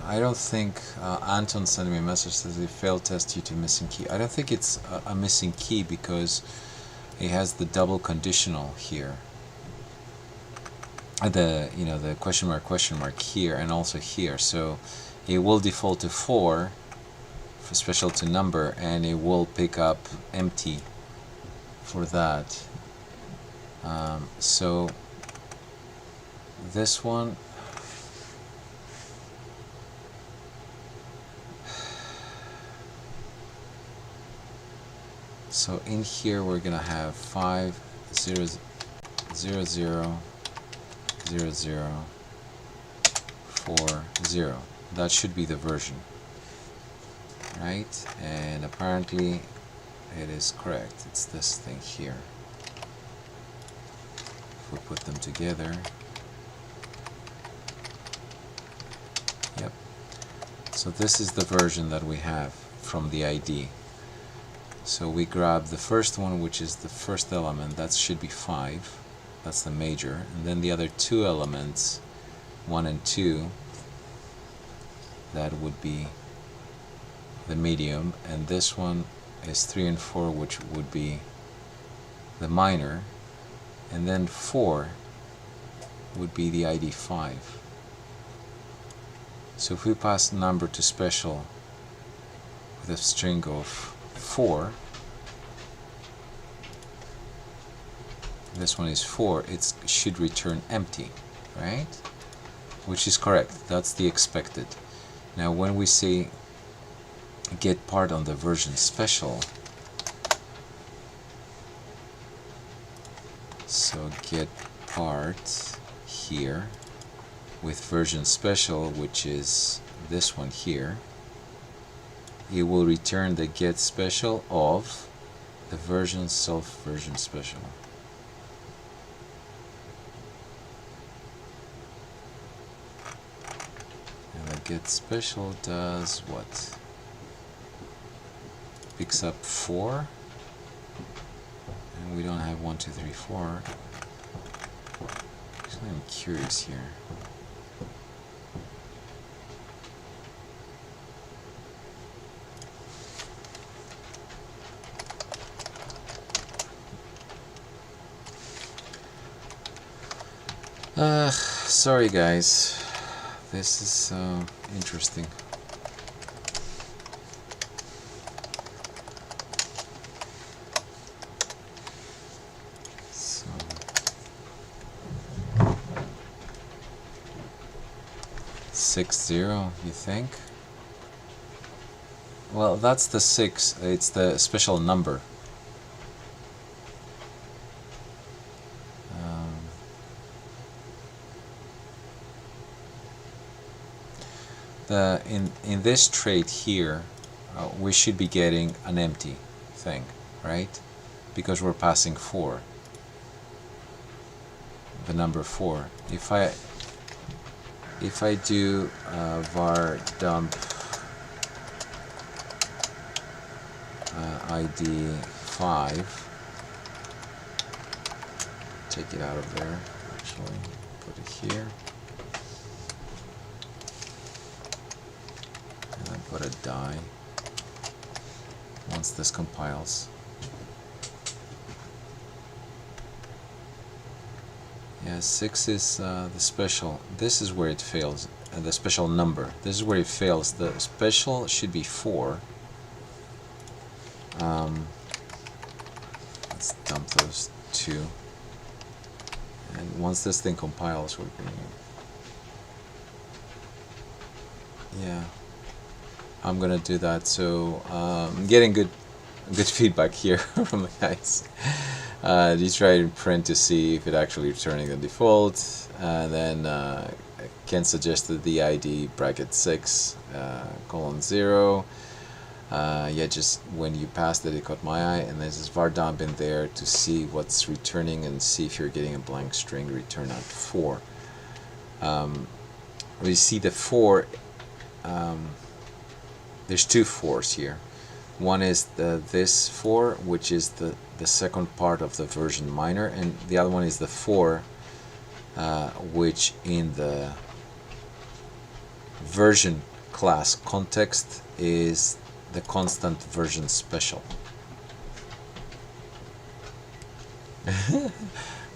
I don't think Anton sent me a message that he failed test due to missing key. I don't think it's a missing key because it has the double conditional here. The question mark here and also here. So it will default to 4 for special to number, and it will pick up empty for that. So this one, so in here we're gonna have 5 0 0 0 0 0 4 0. That should be the version, right? And apparently it is correct. It's this thing here. If we put them together, yep. So this is the version that we have from the ID. So we grab the first one, which is the first element. That should be 5. That's the major. And then the other two elements, 1 and 2, that would be the medium. And this one is 3 and 4, which would be the minor. And then 4 would be the ID 5. So if we pass number to special with a string of 4, this one is 4, it should return empty, right? Which is correct. That's the expected. Now when we say get part on the version special, so get part here with version special, which is this one here, it will return the get special of the version self version special. And the get special does what? Picks up 4, and we don't have 1, 2, 3, 4. Actually, I'm curious here. Sorry guys, this is interesting. So 6-0, you think? Well, that's the 6. It's the special number. In this trait here, we should be getting an empty thing, right? Because we're passing 4, the number 4. If I do var dump ID 5, take it out of there, actually, put it here, and then put a die once this compiles. Yeah, 6 is the special. This is where it fails, the special number. This is where it fails. The special should be 4. Let's dump those 2. And once this thing compiles, we're going to... Yeah, I'm going to do that. So I'm getting good feedback here from the guys. You try to print to see if it actually returning the default, and then Ken suggested the ID bracket 6 colon 0. Yeah, just when you passed it, it caught my eye, and there's this var dump in there to see what's returning and see if you're getting a blank string return out 4. We see the 4. There's 2 4s here. One is this 4, which is the second part of the version minor, and the other one is the 4, which in the version class context is the constant version special.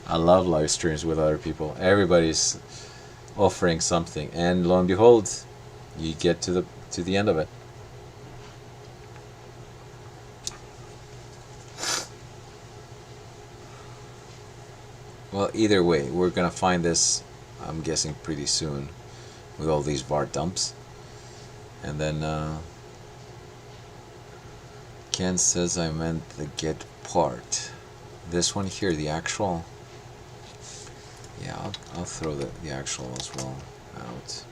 I love live streams with other people. Everybody's offering something, and lo and behold, you get to the end of it. Well, either way, we're gonna find this, I'm guessing, pretty soon with all these var dumps. And then Ken says I meant the get part. This one here, the actual. Yeah, I'll throw the actual as well out.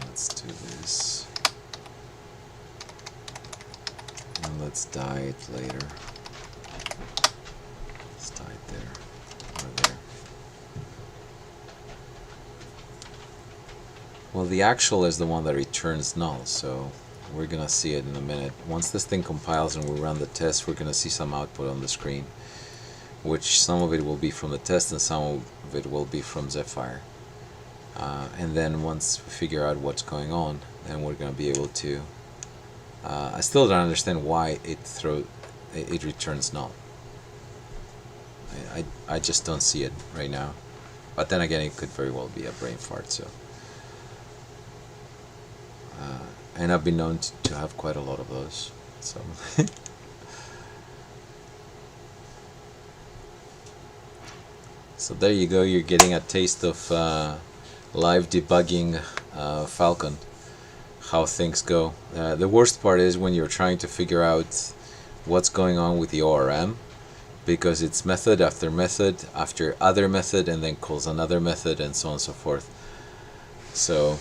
Let's do this, and let's die it later. Let's die it there, or there. Well, the actual is the one that returns null, so we're gonna see it in a minute. Once this thing compiles and we run the test, we're gonna see some output on the screen, which some of it will be from the test and some of it will be from Zephyr. And then once we figure out what's going on, then we're going to be able to... I still don't understand why it returns null. I just don't see it right now. But then again, it could very well be a brain fart. So, and I've been known to have quite a lot of those. So. So there you go. You're getting a taste of live debugging Phalcon, how things go. The worst part is when you're trying to figure out what's going on with the ORM, because it's method after method after other method and then calls another method and so on and so forth. So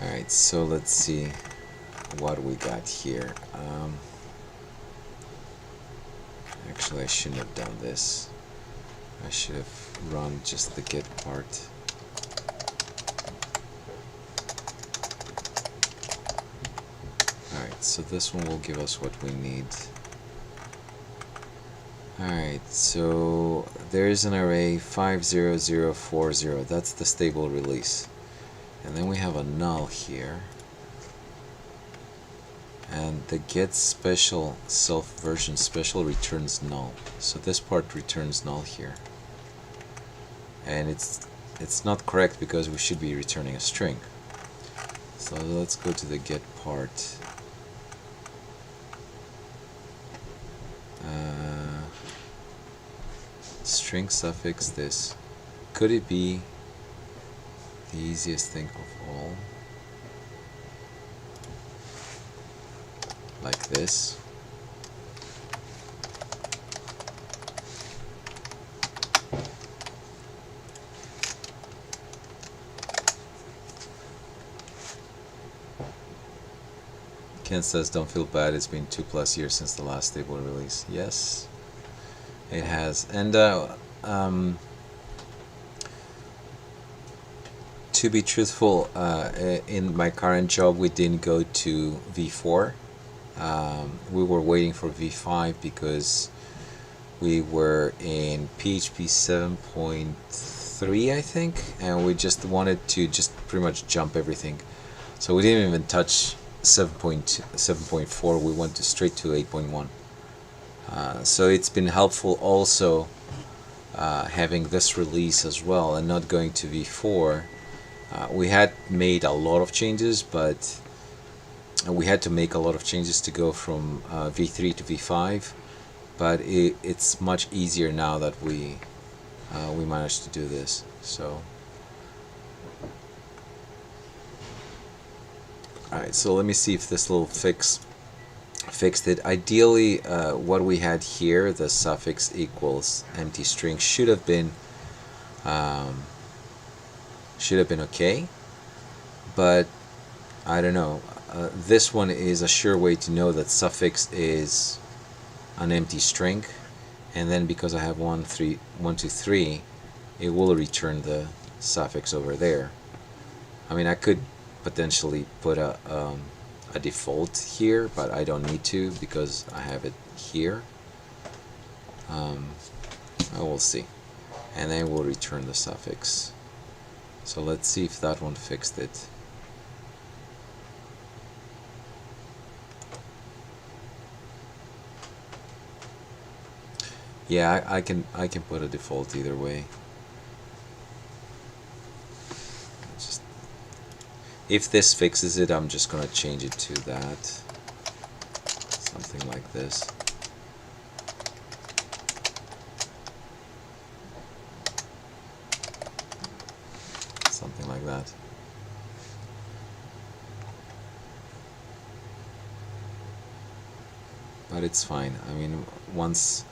alright, so let's see what we got here. Actually, I shouldn't have done this. I should have run just the get part. Alright, so this one will give us what we need. Alright, so there is an array 50040. That's the stable release. And then we have a null here. And the get special self version special returns null. So this part returns null here. And it's not correct because we should be returning a string. So let's go to the get part. string suffix this. Could it be the easiest thing of all? Like this. Ken says, don't feel bad, it's been 2+ years since the last stable release. Yes, it has. And to be truthful, in my current job we didn't go to v4. We were waiting for v5 because we were in PHP 7.3, I think, and we just wanted to just pretty much jump everything. So we didn't even touch 7.4, we went straight to 8.1. So it's been helpful also having this release as well and not going to v4. We had made a lot of changes, but we had to make a lot of changes to go from v3 to v5, but it's much easier now that we managed to do this. So alright, so let me see if this little fixed it. Ideally, what we had here, the suffix equals empty string, should have been okay, but I don't know. This one is a sure way to know that suffix is an empty string, and then because I have 1, 2, 3, it will return the suffix over there. I mean, I could potentially put a default here, but I don't need to because I have it here. I will see, and then we'll return the suffix. So let's see if that one fixed it. Yeah, I can put a default either way. Just, if this fixes it, I'm just gonna change it to that, something like this. Something like that. But it's fine. I mean, once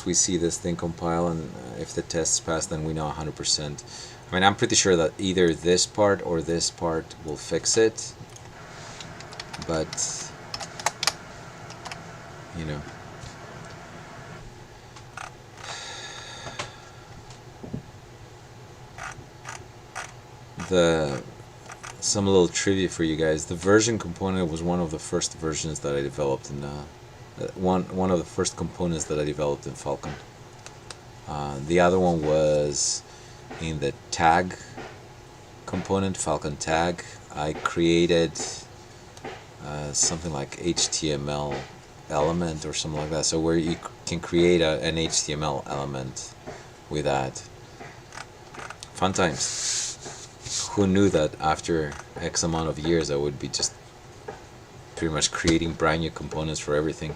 we see this thing compile, and if the tests pass, then we know 100%. I mean, I'm pretty sure that either this part or this part will fix it, but you know. Some little trivia for you guys. The version component was one of the first versions that I developed in one of the first components that I developed in Phalcon. The other one was in the tag component, Phalcon tag. I created something like HTML element or something like that, so where you can create an HTML element with that. Fun times. Who knew that after X amount of years I would be just pretty much creating brand new components for everything.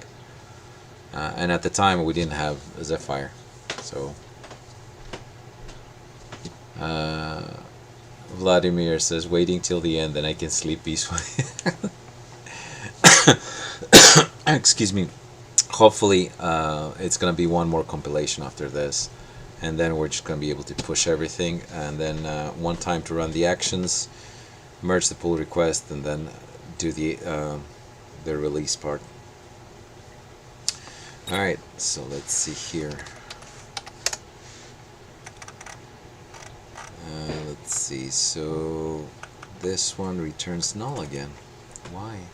And at the time we didn't have Zephyr, so Vladimir says, waiting till the end, then I can sleep peacefully. Excuse me. Hopefully it's gonna be one more compilation after this, and then we're just gonna be able to push everything, and then one time to run the actions, merge the pull request, and then do the release part. Alright, so let's see here. Let's see, so this one returns null again. Why?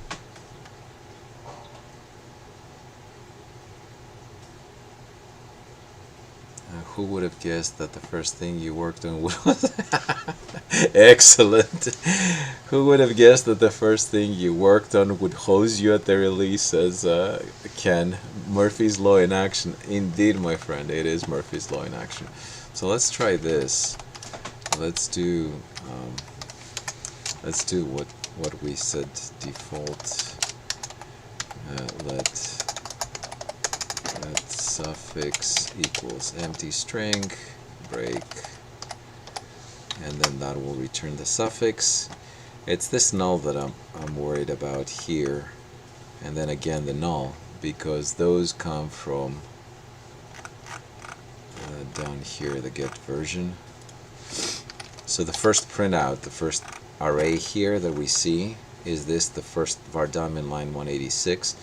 Who would have guessed that the first thing you worked on was... Excellent! Who would have guessed that the first thing you worked on would hose you at the release, says Ken. Murphy's Law in action. Indeed, my friend, it is Murphy's Law in action. So let's try this. Let's do what we said, default let that suffix equals empty string break, and then that will return the suffix. It's this null that I'm worried about here, and then again the null, because those come from down here, the get version. So the first printout, the first array here that we see is this, the first var dump in line 186,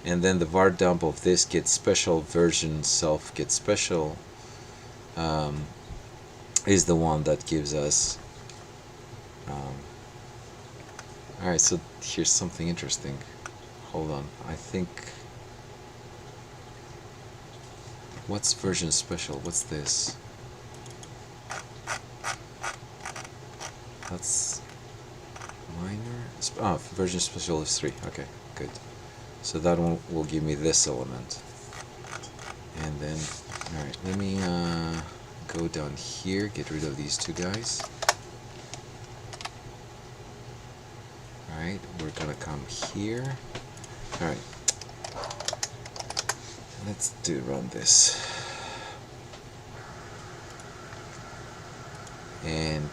and then the var dump of this get special version self get special is the one that gives us alright, so here's something interesting. Hold on, I think, what's version special? What's this? That's minor. Version special is 3. Okay, good. So that one will give me this element. And then, alright, let me go down here, get rid of these two guys. Alright, we're gonna come here. Alright, let's run this. And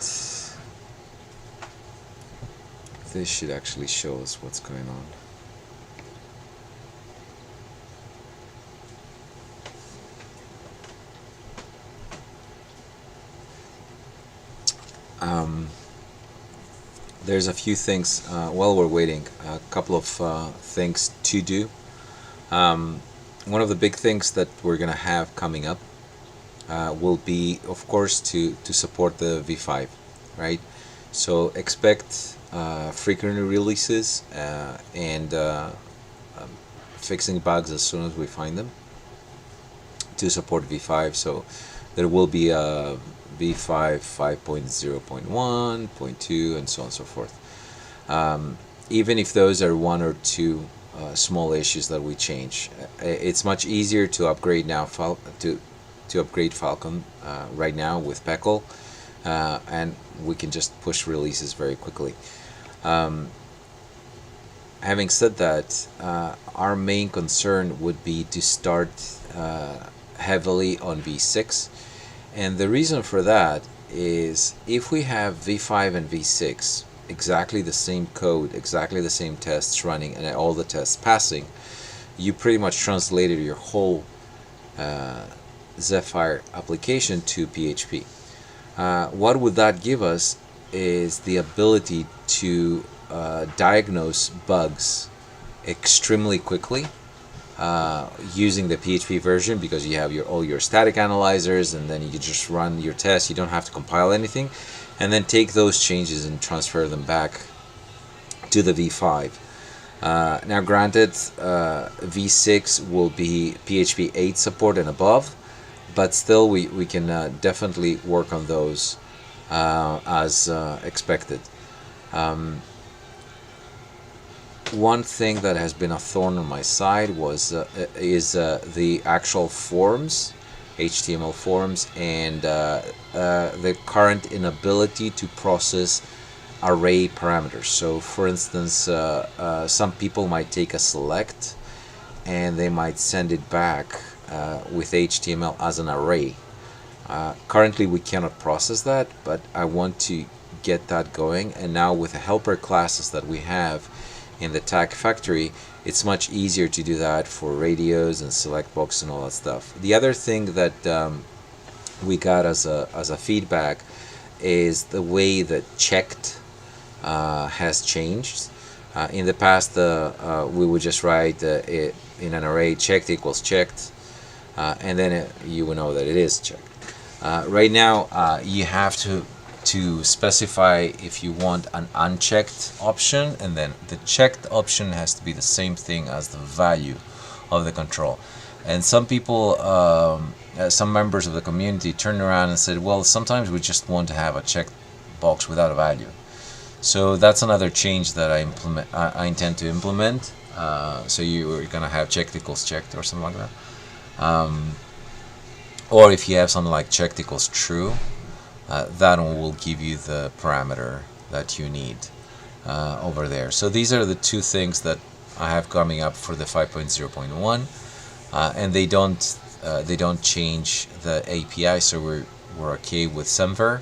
this should actually show us what's going on. There's a few things while we're waiting, a couple of things to do. One of the big things that we're gonna have coming up will be, of course, to support the v5, right? So expect frequent releases and fixing bugs as soon as we find them to support v5. So there will be a v5.0.1, 0.2, and so on and so forth. Even if those are one or two small issues that we change, it's much easier to upgrade now to upgrade Phalcon right now with Phalcon, and we can just push releases very quickly. Having said that, our main concern would be to start heavily on v6, and the reason for that is if we have v5 and v6 exactly the same code, exactly the same tests running, and all the tests passing, you pretty much translated your whole Zephyr application to PHP. What would that give us is the ability to diagnose bugs extremely quickly using the PHP version, because you have all your static analyzers, and then you just run your tests. You don't have to compile anything, and then take those changes and transfer them back to the v5. Now granted, v6 will be PHP 8 support and above, but still we can definitely work on those as expected. One thing that has been a thorn on my side is the actual forms, HTML forms, and the current inability to process array parameters. So for instance, some people might take a select and they might send it back with HTML as an array. Currently we cannot process that, but I want to get that going, and now with the helper classes that we have in the tag factory, it's much easier to do that for radios and select box and all that stuff. The other thing that we got as a feedback is the way that checked has changed. In the past, we would just write in an array checked equals checked, and then you will know that it is checked. Right now, you have to specify if you want an unchecked option, and then the checked option has to be the same thing as the value of the control. And some people, some members of the community turned around and said, well, sometimes we just want to have a checked box without a value. So that's another change that I intend to implement. So you're gonna have checked equals checked or something like that. Or if you have something like checked equals true, that one will give you the parameter that you need over there. So these are the two things that I have coming up for the 5.0.1. and they don't change the API, so we're okay with Semver.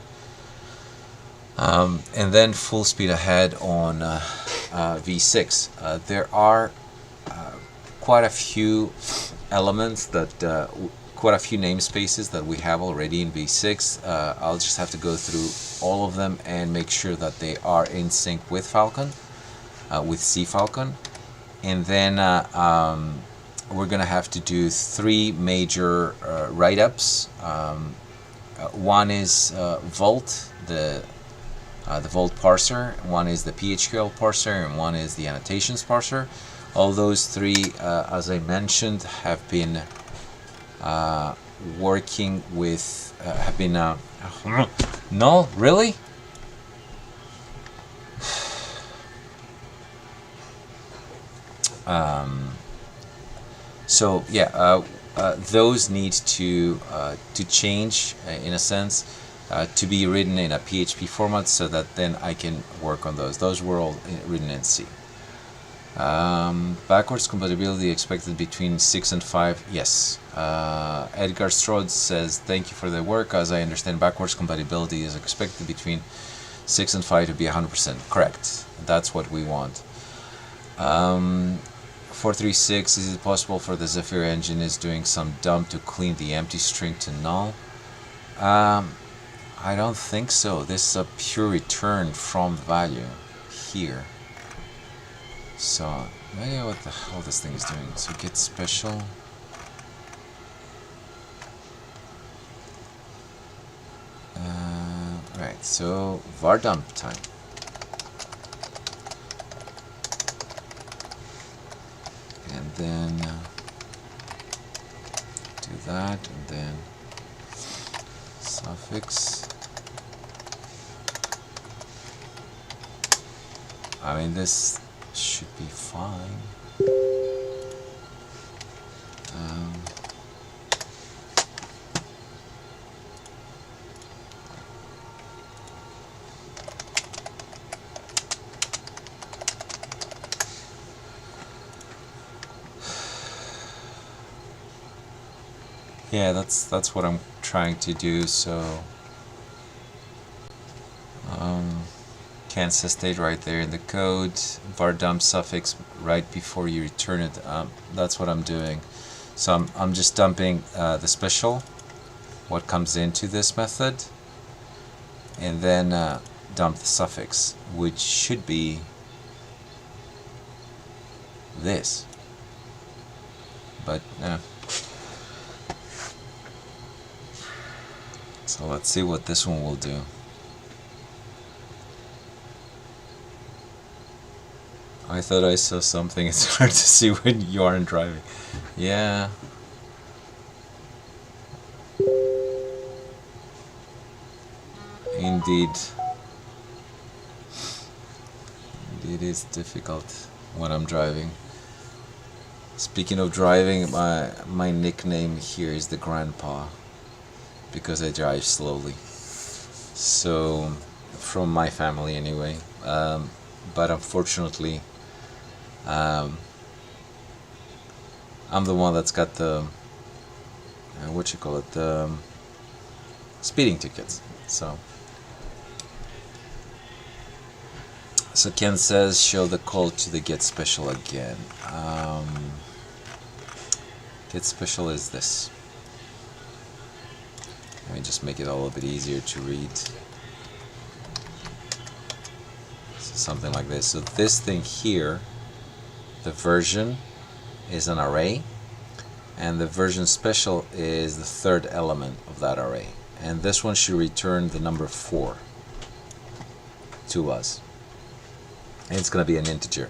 And then full speed ahead on v6. There are quite a few elements that quite a few namespaces that we have already in v6. I'll just have to go through all of them and make sure that they are in sync with Phalcon, with Phalcon. And then we're gonna have to do three major write-ups. One is Vault, the Vault parser, one is the PHQL parser, and one is the annotations parser. All those three, as I mentioned, have been working with, have been, no, really? So yeah, those need to change in a sense, to be written in a PHP format, so that then I can work on those. Those were all written in C. Backwards compatibility expected between 6 and 5. Yes. Edgar Strode says, thank you for the work. As I understand, backwards compatibility is expected between 6 and 5 to be 100%. Correct. That's what we want. 436, is it possible for the Zephyr engine is doing some dump to clean the empty string to null? I don't think so. This is a pure return from value here. So, maybe what the hell this thing is doing. So get special. Right, so var dump time. And then do that, and then suffix. I mean, this should be fine. Yeah, that's what I'm trying to do. So cancel state right there in the code, var dump suffix right before you return it. That's what I'm doing. So I'm just dumping the special, what comes into this method, and then dump the suffix, which should be this. But so let's see what this one will do. I thought I saw something. It's hard to see when you aren't driving. Yeah. Indeed. It is difficult when I'm driving. Speaking of driving, my nickname here is the Grandpa, because I drive slowly. So, from my family anyway. But unfortunately, I'm the one that's got the what you call it, the speeding tickets. So Ken says, show the call to the get special again. Get special is this. Let me just make it a little bit easier to read. So something like this. So this thing here, the version is an array, and the version special is the third element of that array. And this one should return the number 4 to us. And it's going to be an integer.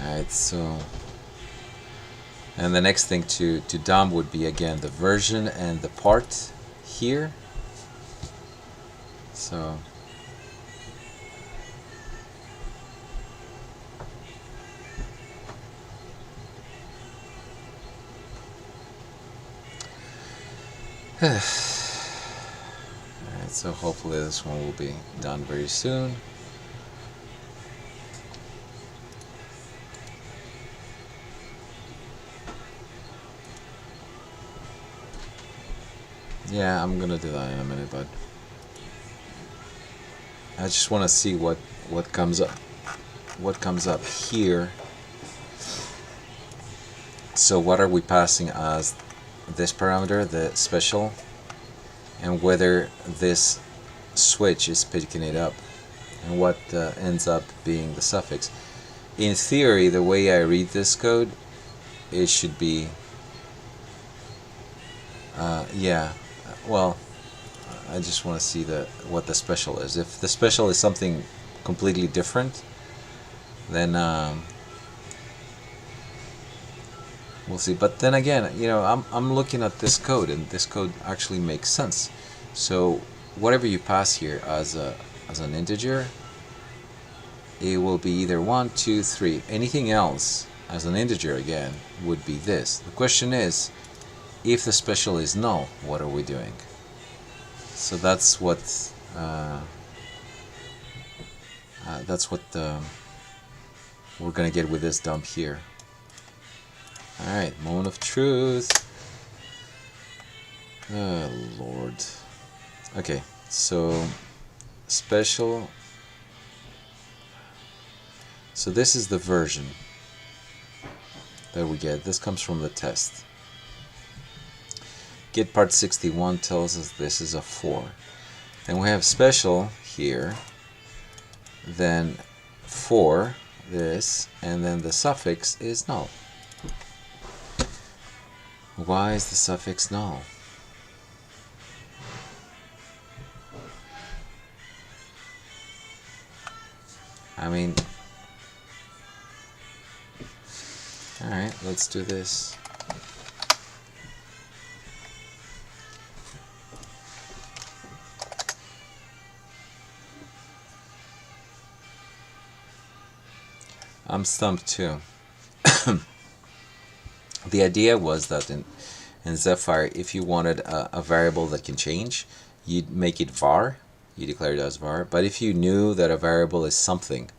Alright, so, and the next thing to dump would be again the version and the part here. So Alright, so hopefully this one will be done very soon. Yeah, I'm gonna do that in a minute, but I just want to see what comes up. What comes up here. So what are we passing as this parameter, the special, and whether this switch is picking it up, and what ends up being the suffix. In theory, the way I read this code, it should be yeah, well, I just want to see what the special is. If the special is something completely different, then we'll see. But then again, I'm looking at this code, and this code actually makes sense. So whatever you pass here as an integer, it will be either 1, 2, 3. Anything else as an integer again would be this. The question is, if the special is null, what are we doing? So that's what we're gonna get with this dump here. Alright, moment of truth. Oh Lord. Okay, so special. So this is the version that we get. This comes from the test. Get part 61 tells us this is a 4. Then we have special here, then 4, this, and then the suffix is null. Why is the suffix null? I mean, alright, let's do this. I'm stumped too. The idea was that in Zephyr, if you wanted a variable that can change, you'd make it var, you declare it as var. But if you knew that a variable is something,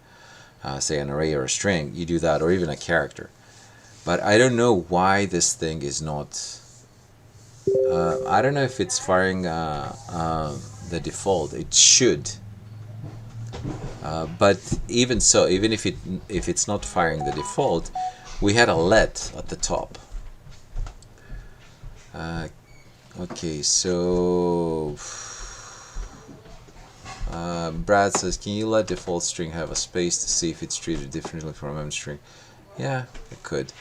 say an array or a string, you do that, or even a character. But I don't know why this thing is not. I don't know if it's firing the default. It should. But even so, even if it's not firing the default, we had a let at the top. Okay, so Brad says, can you let default string have a space to see if it's treated differently from M string? Yeah, it could.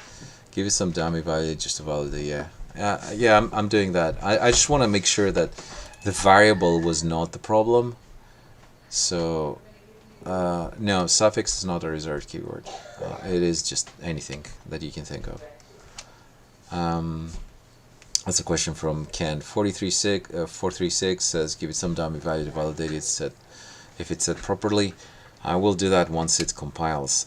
Give it some dummy value just to validate. Yeah, I'm doing that. I just want to make sure that the variable was not the problem. So no, suffix is not a reserved keyword. It is just anything that you can think of. That's a question from Ken. 436 says, give it some dummy value to validate it set. If it's set properly, I will do that once it compiles.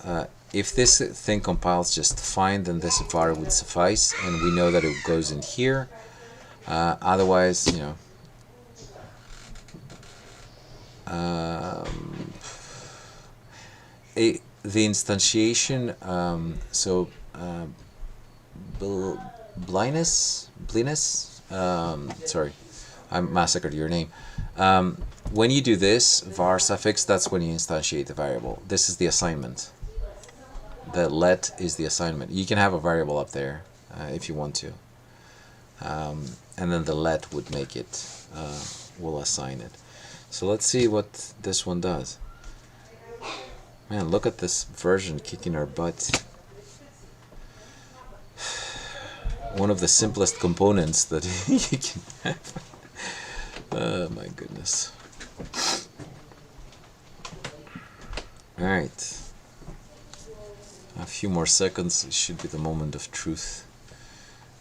If this thing compiles just fine, then this var would suffice, and we know that it goes in here. Otherwise, the instantiation, Blinus, sorry, I massacred your name. When you do this var suffix, that's when you instantiate the variable. This is the assignment. The let is the assignment. You can have a variable up there if you want to, and then the let would make it, will assign it. So let's see what this one does. Man, look at this version kicking our butt. One of the simplest components that you can have. Oh my goodness. Alright. A few more seconds, it should be the moment of truth.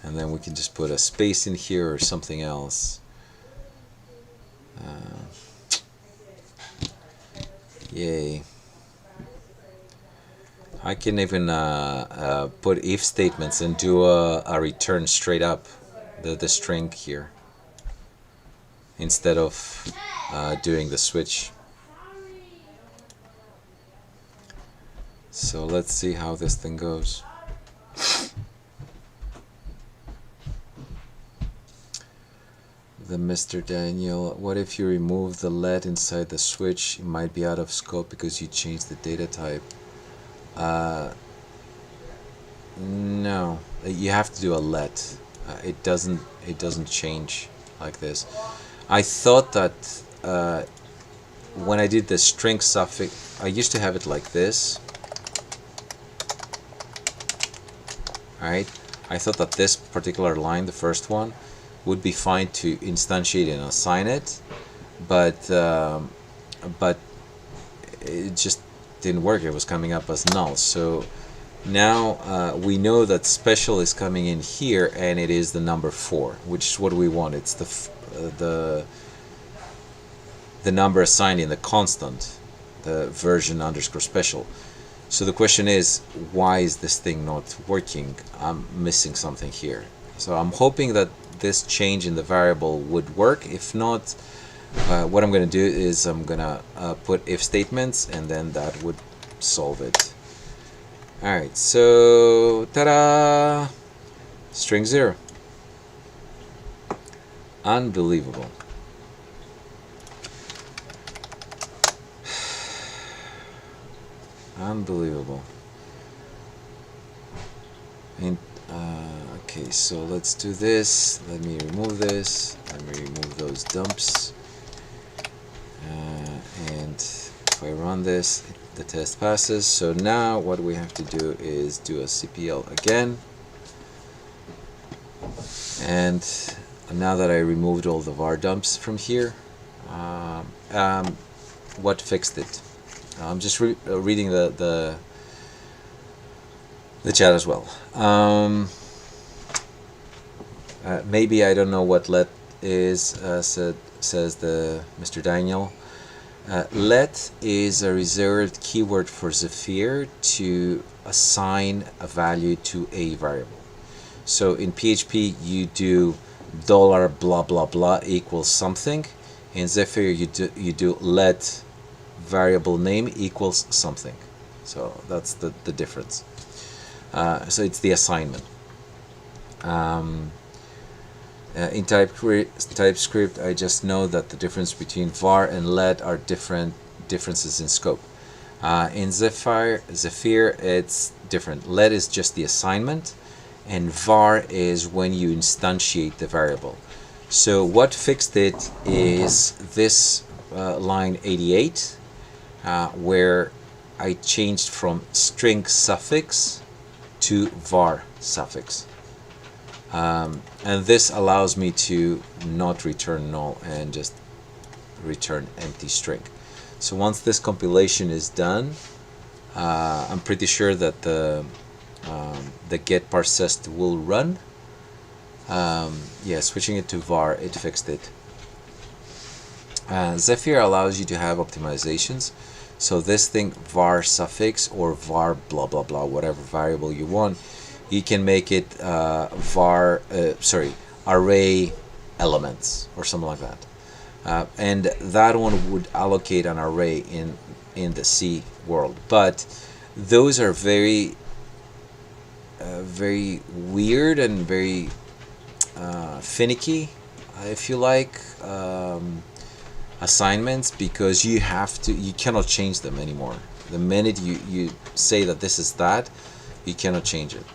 And then we can just put a space in here or something else. Yay. I can even put if statements and do a return straight up the string here. instead of doing the switch. So let's see how this thing goes. The Mr. Daniel, what if you remove the let inside the switch? It might be out of scope because you changed the data type. No, you have to do a let. It doesn't change like this. I thought that when I did the string suffix, I used to have it like this. Alright, I thought that this particular line, the first one, would be fine to instantiate and assign it, but it just didn't work. It was coming up as null. So now we know that special is coming in here, and it is the number 4, which is what we want. It's the number assigned in the constant, the version underscore special. So the question is, why is this thing not working? I'm missing something here. So I'm hoping that this change in the variable would work. If not, what I'm going to do is I'm going to put if statements, and then that would solve it. Alright, so ta-da! String 0. Unbelievable. Unbelievable. And okay, so let's do this. Let me remove this. Let me remove those dumps. And if I run this, the test passes. So now what we have to do is do a CPL again. And now that I removed all the var dumps from here, what fixed it? I'm just reading the chat as well. Maybe I don't know what let is, says the Mr. Daniel. Let is a reserved keyword for Zephyr to assign a value to a variable. So in PHP you do $blah blah blah equals something. In Zephyr you do let variable name equals something. So that's the difference. So it's the assignment. In TypeScript, I just know that the difference between var and let are differences in scope. In Zephyr, it's different. Let is just the assignment, and var is when you instantiate the variable. So what fixed it is this line 88, where I changed from string suffix to var suffix. And this allows me to not return null and just return empty string. So once this compilation is done, I'm pretty sure that the get parsest will run. Yeah, switching it to var, it fixed it. Zephyr allows you to have optimizations. So this thing, var suffix or var blah blah blah, whatever variable you want, you can make it array elements or something like that, and that one would allocate an array in the C world. But those are very very weird and very finicky, if you like, assignments, because you cannot change them anymore. The minute you say that this is that, you cannot change it.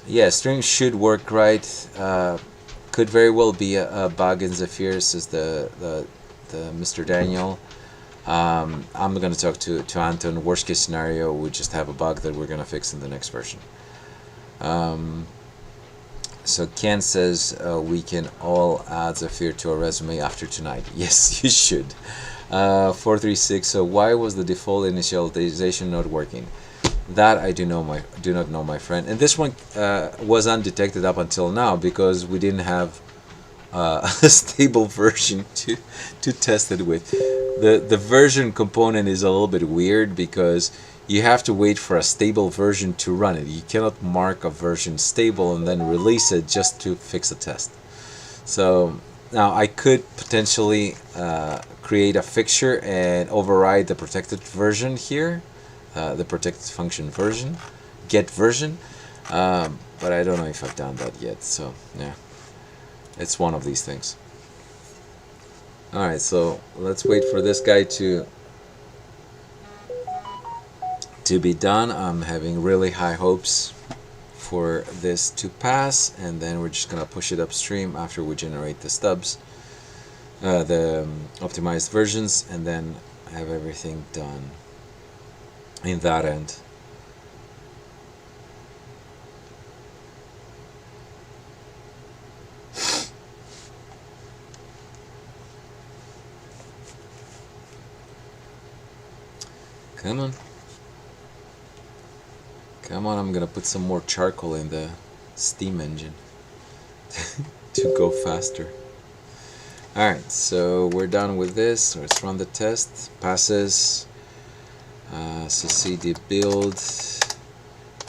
Yeah, string should work right. Could very well be a bug in Zephyr, says the Mr. Daniel. I'm going to talk to Anton. Worst case scenario, we just have a bug that we're going to fix in the next version. So Ken says we can all add Zephyr to our resume after tonight. Yes, you should. 436. So why was the default initialization not working? That I do not know, my friend. And this one was undetected up until now because we didn't have a stable version to test it with. The version component is a little bit weird because you have to wait for a stable version to run it. You cannot mark a version stable and then release it just to fix a test. So Now I could potentially create a fixture and override the protected version here, the protected function version, get version, but I don't know if I've done that yet. So yeah, it's one of these things. All right, so let's wait for this guy to be done. I'm having really high hopes for this to pass, and then we're just gonna push it upstream after we generate the stubs, the optimized versions, and then have everything done in that end. Come on. Come on, I'm gonna put some more charcoal in the steam engine to go faster. Alright, so we're done with this. Let's run the test. Passes. So cd build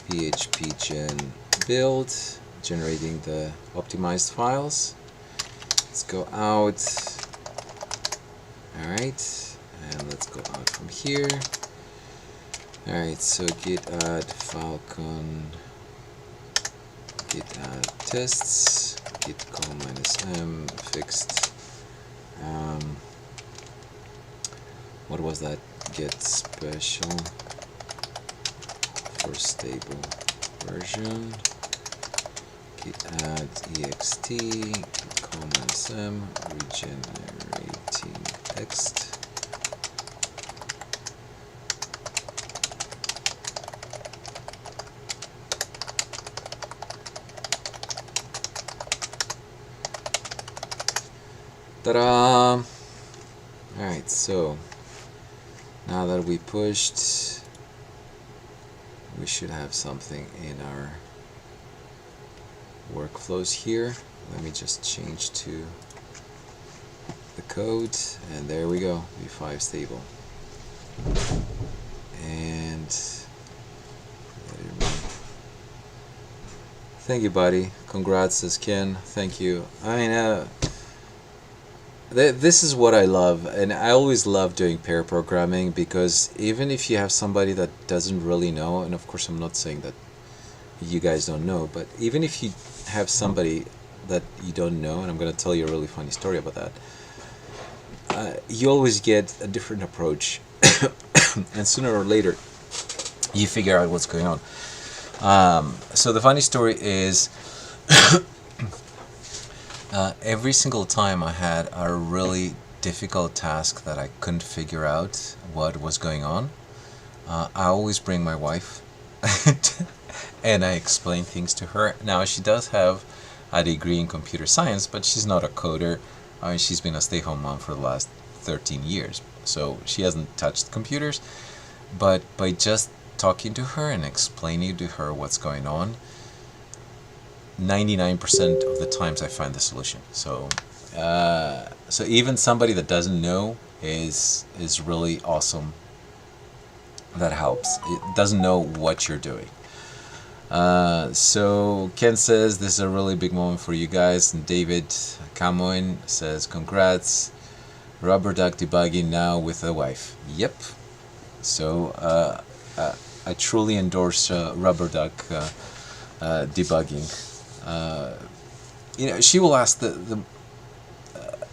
php gen build, generating the optimized files. Let's go out. Alright, and let's go out from here. Alright, so git add Phalcon, git add tests, git call -m fixed. What was that? Get special for stable version. Git add ext, git call -m, regenerating text. Ta-da! Alright, so now that we pushed, we should have something in our workflows here. Let me just change to the code, and there we go, v5 stable. And let it run. Thank you, buddy. Congrats, says Ken. Thank you. I mean, this is what I love, and I always love doing pair programming, because even if you have somebody that doesn't really know, and of course I'm not saying that you guys don't know, but even if you have somebody that you don't know, and I'm going to tell you a really funny story about that, you always get a different approach, and sooner or later you figure out what's going on. So the funny story is every single time I had a really difficult task that I couldn't figure out what was going on, I always bring my wife and I explain things to her. Now, she does have a degree in computer science, but she's not a coder. I mean, she's been a stay-home mom for the last 13 years, so she hasn't touched computers. But by just talking to her and explaining to her what's going on, 99% of the times I find the solution. So so even somebody that doesn't know is really awesome. That helps. It doesn't know what you're doing. So Ken says this is a really big moment for you guys, and David Camoin says congrats. Rubber duck debugging now with a wife. Yep. So I truly endorse rubber duck debugging. You know, she will ask the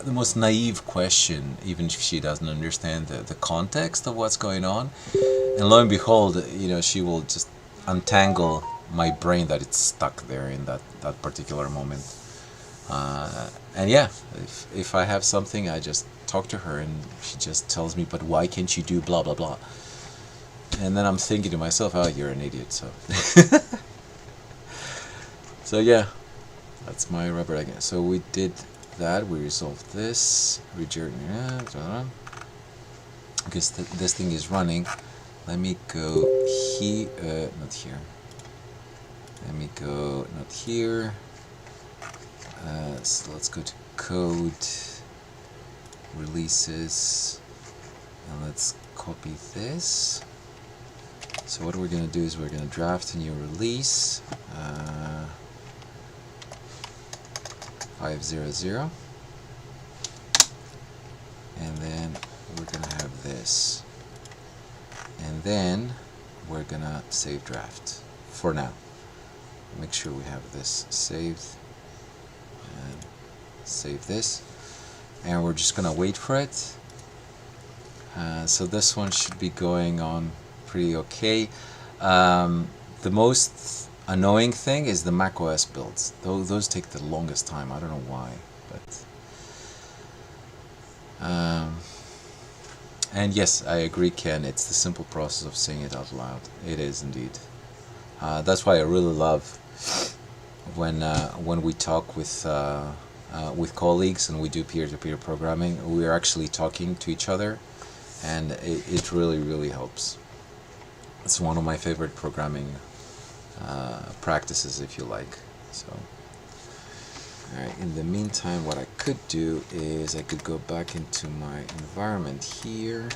most naive question, even if she doesn't understand the context of what's going on, and lo and behold, you know, she will just untangle my brain that it's stuck there in that particular moment. And yeah, if I have something, I just talk to her, and she just tells me, but why can't you do blah blah blah? And then I'm thinking to myself, oh, you're an idiot. So so yeah, that's my rubber again. So we did that, we resolved this, because this thing is running. Let me go here, not here. Let me go not here. So let's go to code, releases, and let's copy this. So what we're going to do is we're going to draft a new release, 5.0.0. and then we're gonna have this, and then we're gonna save draft for now. Make sure we have this saved, and save this, and we're just gonna wait for it. So this one should be going on pretty okay. The most annoying thing is the macOS builds. Those take the longest time. I don't know why, but and yes, I agree, Ken. It's the simple process of saying it out loud. It is indeed. That's why I really love when we talk with colleagues and we do peer-to-peer programming. We are actually talking to each other, and it really helps. It's one of my favorite programming practices, if you like. So, alright, in the meantime, what I could do is I could go back into my environment here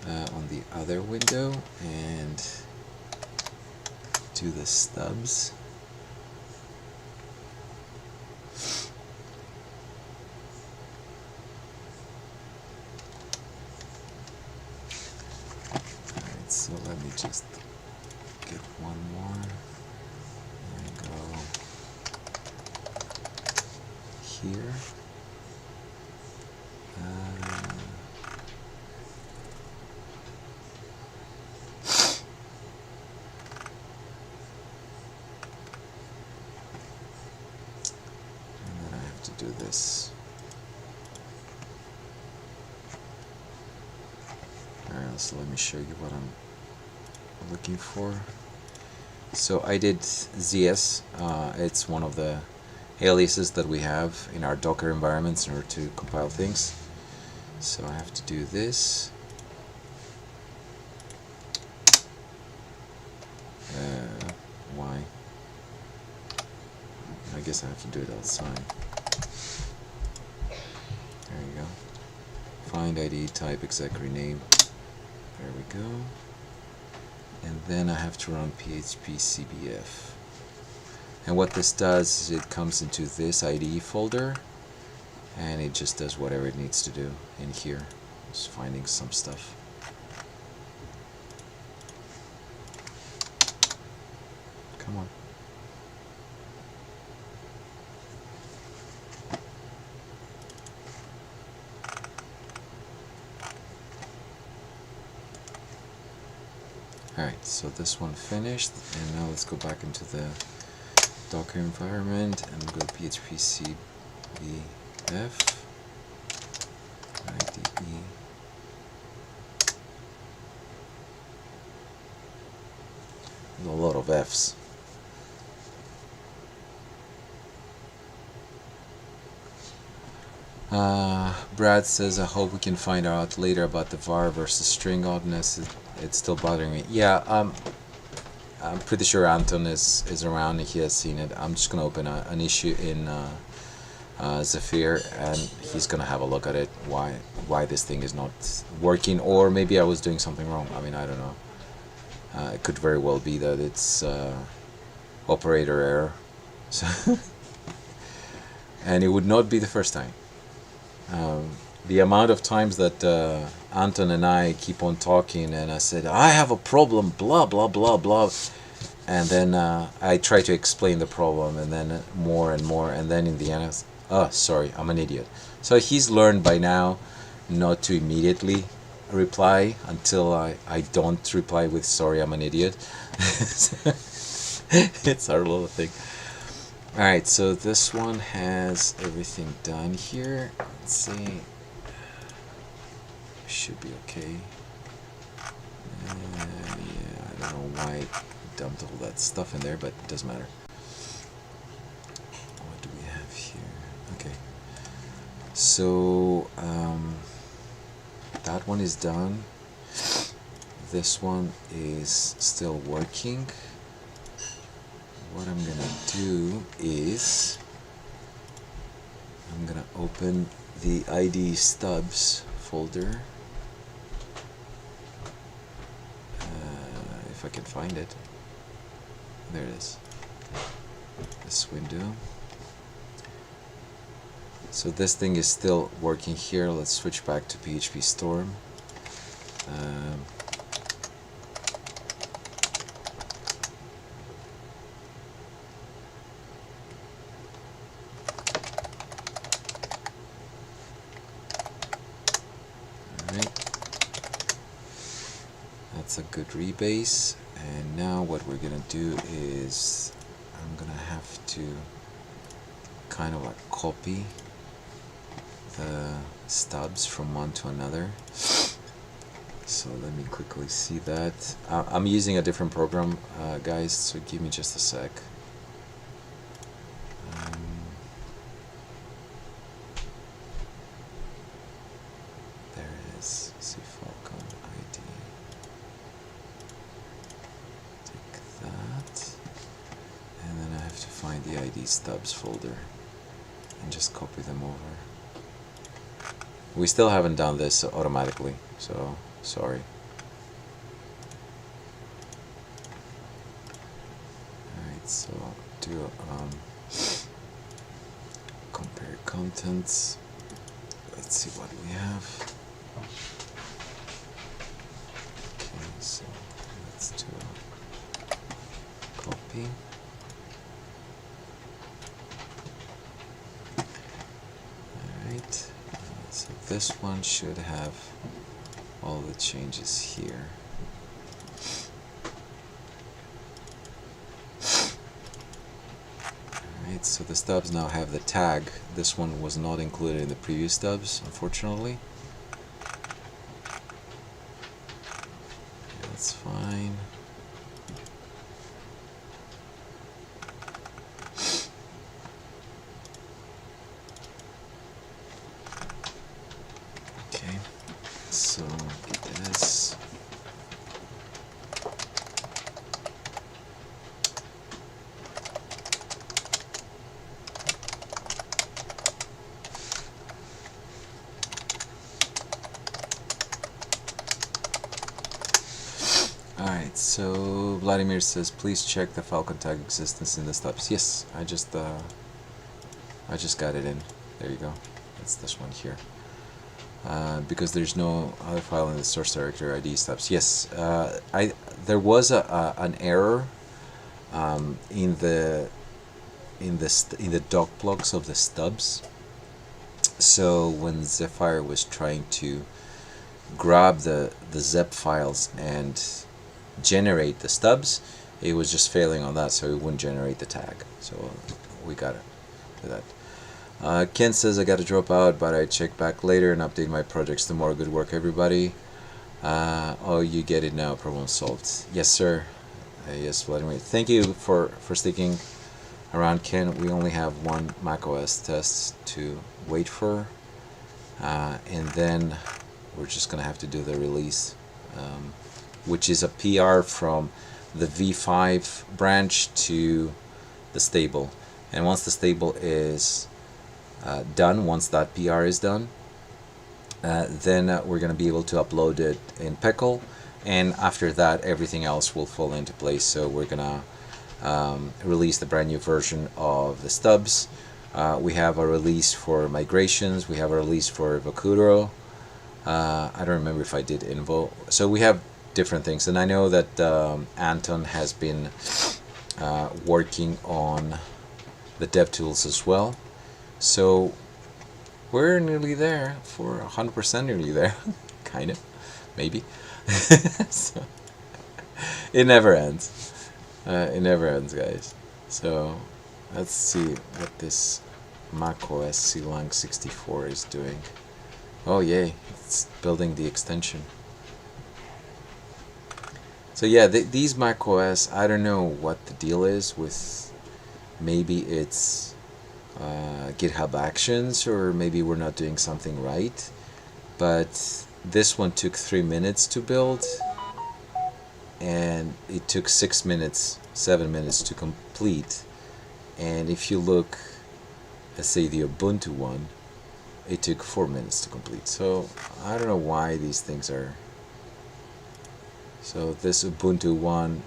on the other window and do the stubs. Alright, so let me just get one more and go here. And then I have to do this. Alright, so let me show you what I'm looking for. So I did ZS. It's one of the aliases that we have in our Docker environments in order to compile things. So I have to do this. Why? I guess I have to do it outside. There you go. Find ID, type, exec, rename. There we go. And then I have to run php cbf. And what this does is it comes into this IDE folder, and it just does whatever it needs to do in here. Just finding some stuff. Come on. Alright, so this one finished, and now let's go back into the Docker environment and go php cbf IDE. There's a lot of F's. Brad says, I hope we can find out later about the var versus string oddness. It's still bothering me. Yeah, I'm pretty sure Anton is around and he has seen it. I'm just gonna open an issue in Zephyr, and he's gonna have a look at it. Why this thing is not working, or maybe I was doing something wrong. I mean, I don't know. It could very well be that it's operator error. So and it would not be the first time. The amount of times that Anton and I keep on talking, and I said, I have a problem, blah, blah, blah, blah. And then I try to explain the problem, and then more and more. And then in the end, oh, sorry, I'm an idiot. So he's learned by now not to immediately reply until I don't reply with, sorry, I'm an idiot. It's our little thing. Alright, so this one has everything done here. Let's see. Should be okay. Yeah, I don't know why I dumped all that stuff in there, but it doesn't matter. What do we have here? Okay. So, that one is done. This one is still working. What I'm gonna do is I'm gonna open the ID stubs folder, if I can find it. There it is. This window. So this thing is still working here. Let's switch back to PHP Storm. That's a good rebase. And now what we're gonna do is I'm gonna have to kind of like copy the stubs from one to another. So let me quickly see that. I'm using a different program, guys, so give me just a sec. There it is. See Phalcon ID. Take that, and then I have to find the ID stubs folder and just copy them over. We still haven't done this automatically, so sorry. Alright, so do compare contents. Let's see what we have. Okay, so let's do a copy. Alright, so this one should have all the changes here. Alright, so the stubs now have the tag. This one was not included in the previous stubs, unfortunately. That's fine. Okay, so this. Alright, so Vladimir says, please check the Phalcon tag existence in the stubs. Yes, I just got it in. There you go. That's this one here. Because there's no other file in the source directory ID stubs. Yes, there was an error in the doc blocks of the stubs. So when Zephyr was trying to grab the zep files and generate the stubs, it was just failing on that, so it wouldn't generate the tag. So we got it for that. Ken says, I gotta drop out, but I check back later and update my projects tomorrow. Good work, everybody. Oh, you get it now. Problem solved. Yes, sir. Yes, Vladimir. Thank you for sticking around, Ken. We only have one macOS test to wait for, and then we're just gonna have to do the release, which is a PR from the v5 branch to the stable. And once the stable is done, once that PR is done, then we're going to be able to upload it in Pickle, and after that everything else will fall into place. So we're going to release the brand new version of the stubs. We have a release for migrations, we have a release for Vacudro. I don't remember if I did Invo. So we have different things, and I know that Anton has been working on the DevTools as well. So we're nearly there, for 100% nearly there, kind of, maybe. So, it never ends. It never ends, guys. So let's see what this macOS Clang 64 is doing. Oh yay, it's building the extension. So yeah, these macOS, I don't know what the deal is with, maybe it's GitHub Actions, or maybe we're not doing something right, but this one took 3 minutes to build, and it took 6 minutes, 7 minutes to complete. And if you look, let's say the Ubuntu one, it took 4 minutes to complete. So I don't know why these things are. So this Ubuntu one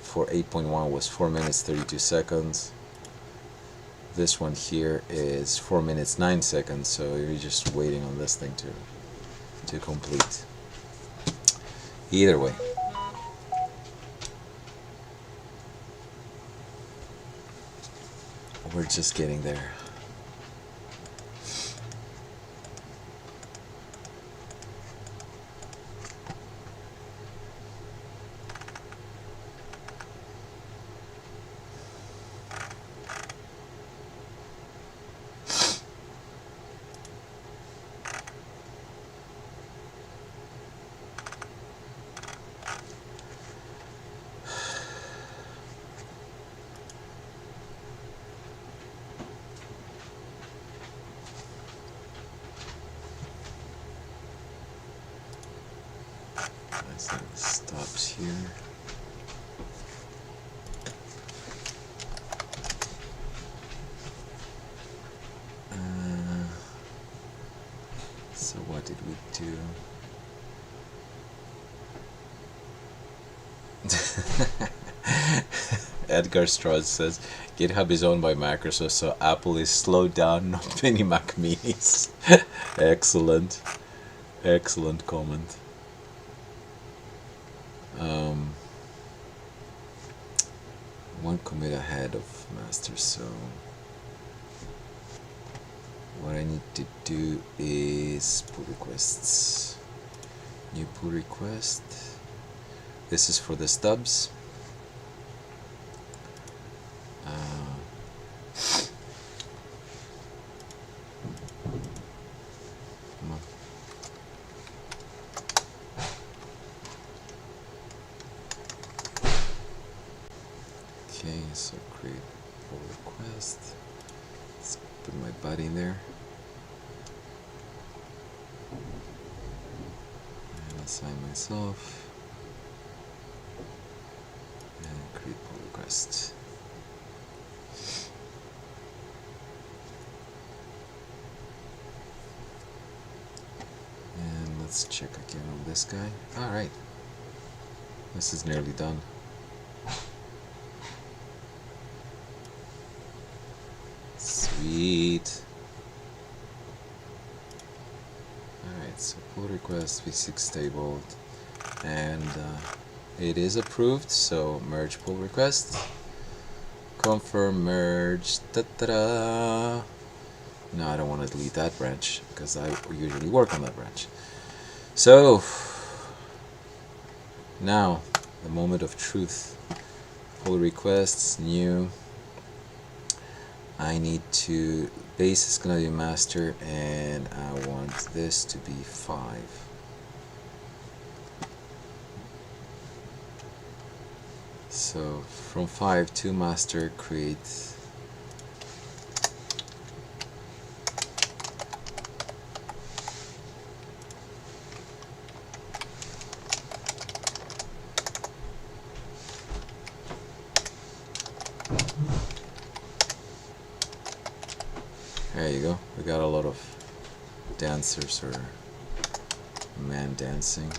for 8.1 was 4 minutes 32 seconds. This one here is 4 minutes 9 seconds, so you're just waiting on this thing to complete. Either way, we're just getting there. So it stops here. So what did we do? Edgar Strauss says GitHub is owned by Microsoft, so Apple is slowed down, not many Mac Minis. Excellent, excellent comment. One commit ahead of master, so what I need to do is pull requests. New pull request. This is for the stubs. Come on. Okay, so create pull request. Let's put my body in there. And assign myself. And create pull request. And let's check again on this guy. Alright. This is nearly done. Sweet. Alright, so pull request v6 stable, and it is approved, so merge pull request. Confirm merge. Ta-da-da. No, I don't want to delete that branch because I usually work on that branch. So now the moment of truth. Pull requests, new. I need to, base is gonna be master, and I want this to be 5. So from 5 to master, create there you go. We got a lot of dancers or man dancing.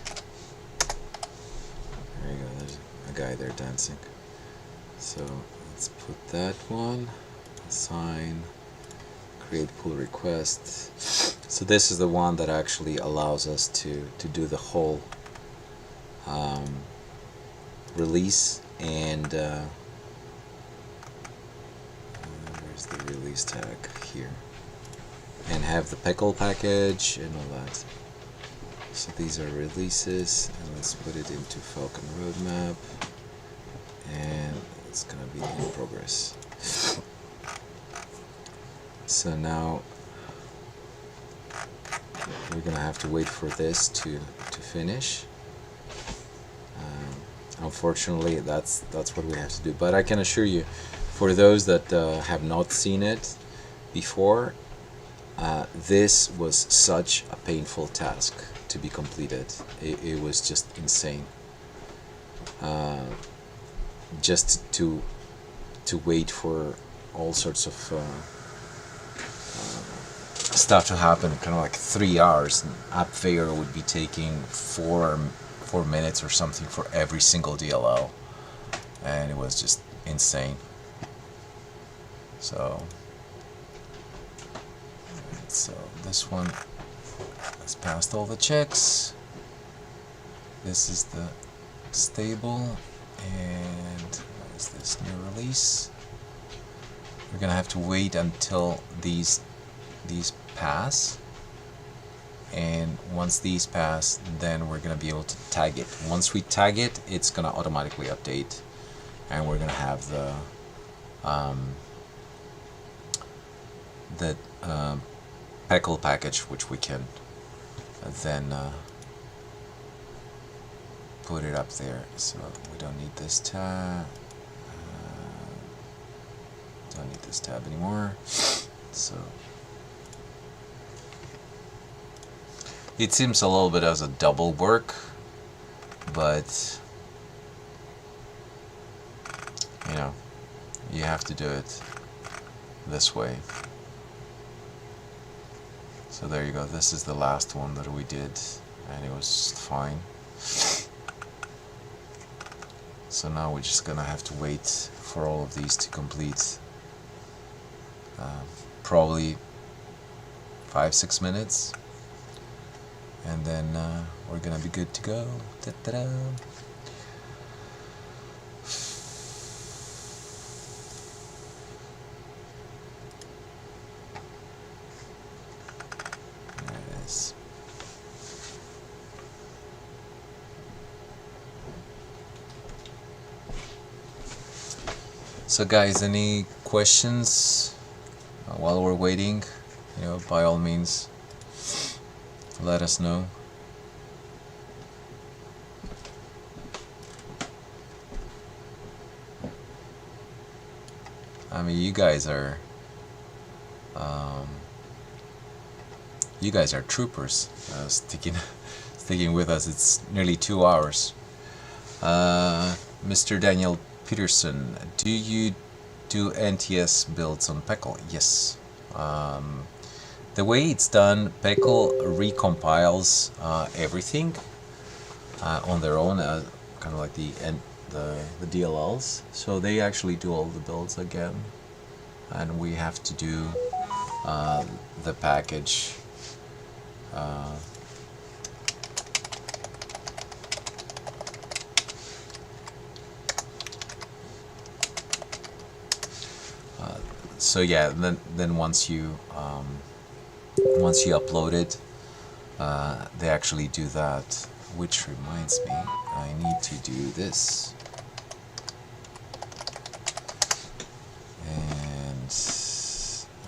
There you go. There's a guy there dancing. So let's put that one. Assign. Create pull request. So this is the one that actually allows us to do the whole release, and where's the release tag here? And have the pickle package and all that. So these are releases, and let's put it into Phalcon roadmap, and it's gonna be in progress. So now we're gonna have to wait for this to finish. Unfortunately, that's what we have to do. But I can assure you, for those that have not seen it before, this was such a painful task to be completed. It was just insane. Just to wait for all sorts of stuff to happen, kind of like 3 hours. App failure would be taking 4 minutes or something for every single DLL, and it was just insane. So so this one has passed all the checks. This is the stable, and what is this new release? We're gonna have to wait until these pass, and once these pass, then we're gonna be able to tag it. Once we tag it, it's gonna automatically update, and we're gonna have the Peckle package, which we can then put it up there. So we don't need this tab. Don't need this tab anymore. So it seems a little bit as a double work, but you know, you have to do it this way. So there you go. This is the last one that we did, and it was fine. So now we're just gonna have to wait for all of these to complete. Probably 5-6 minutes, and then we're gonna be good to go. Ta-da-da. There it is. So guys, any questions while we're waiting? You know, by all means, let us know. I mean, you guys are troopers, sticking with us. It's nearly 2 hours. Mr. Daniel Peterson, do you do NTS builds on Peckle? Yes. The way it's done, Peckle recompiles everything on their own, kind of like the DLLs. So they actually do all the builds again, and we have to do the package. So yeah, then once you upload it, they actually do that. Which reminds me, I need to do this, and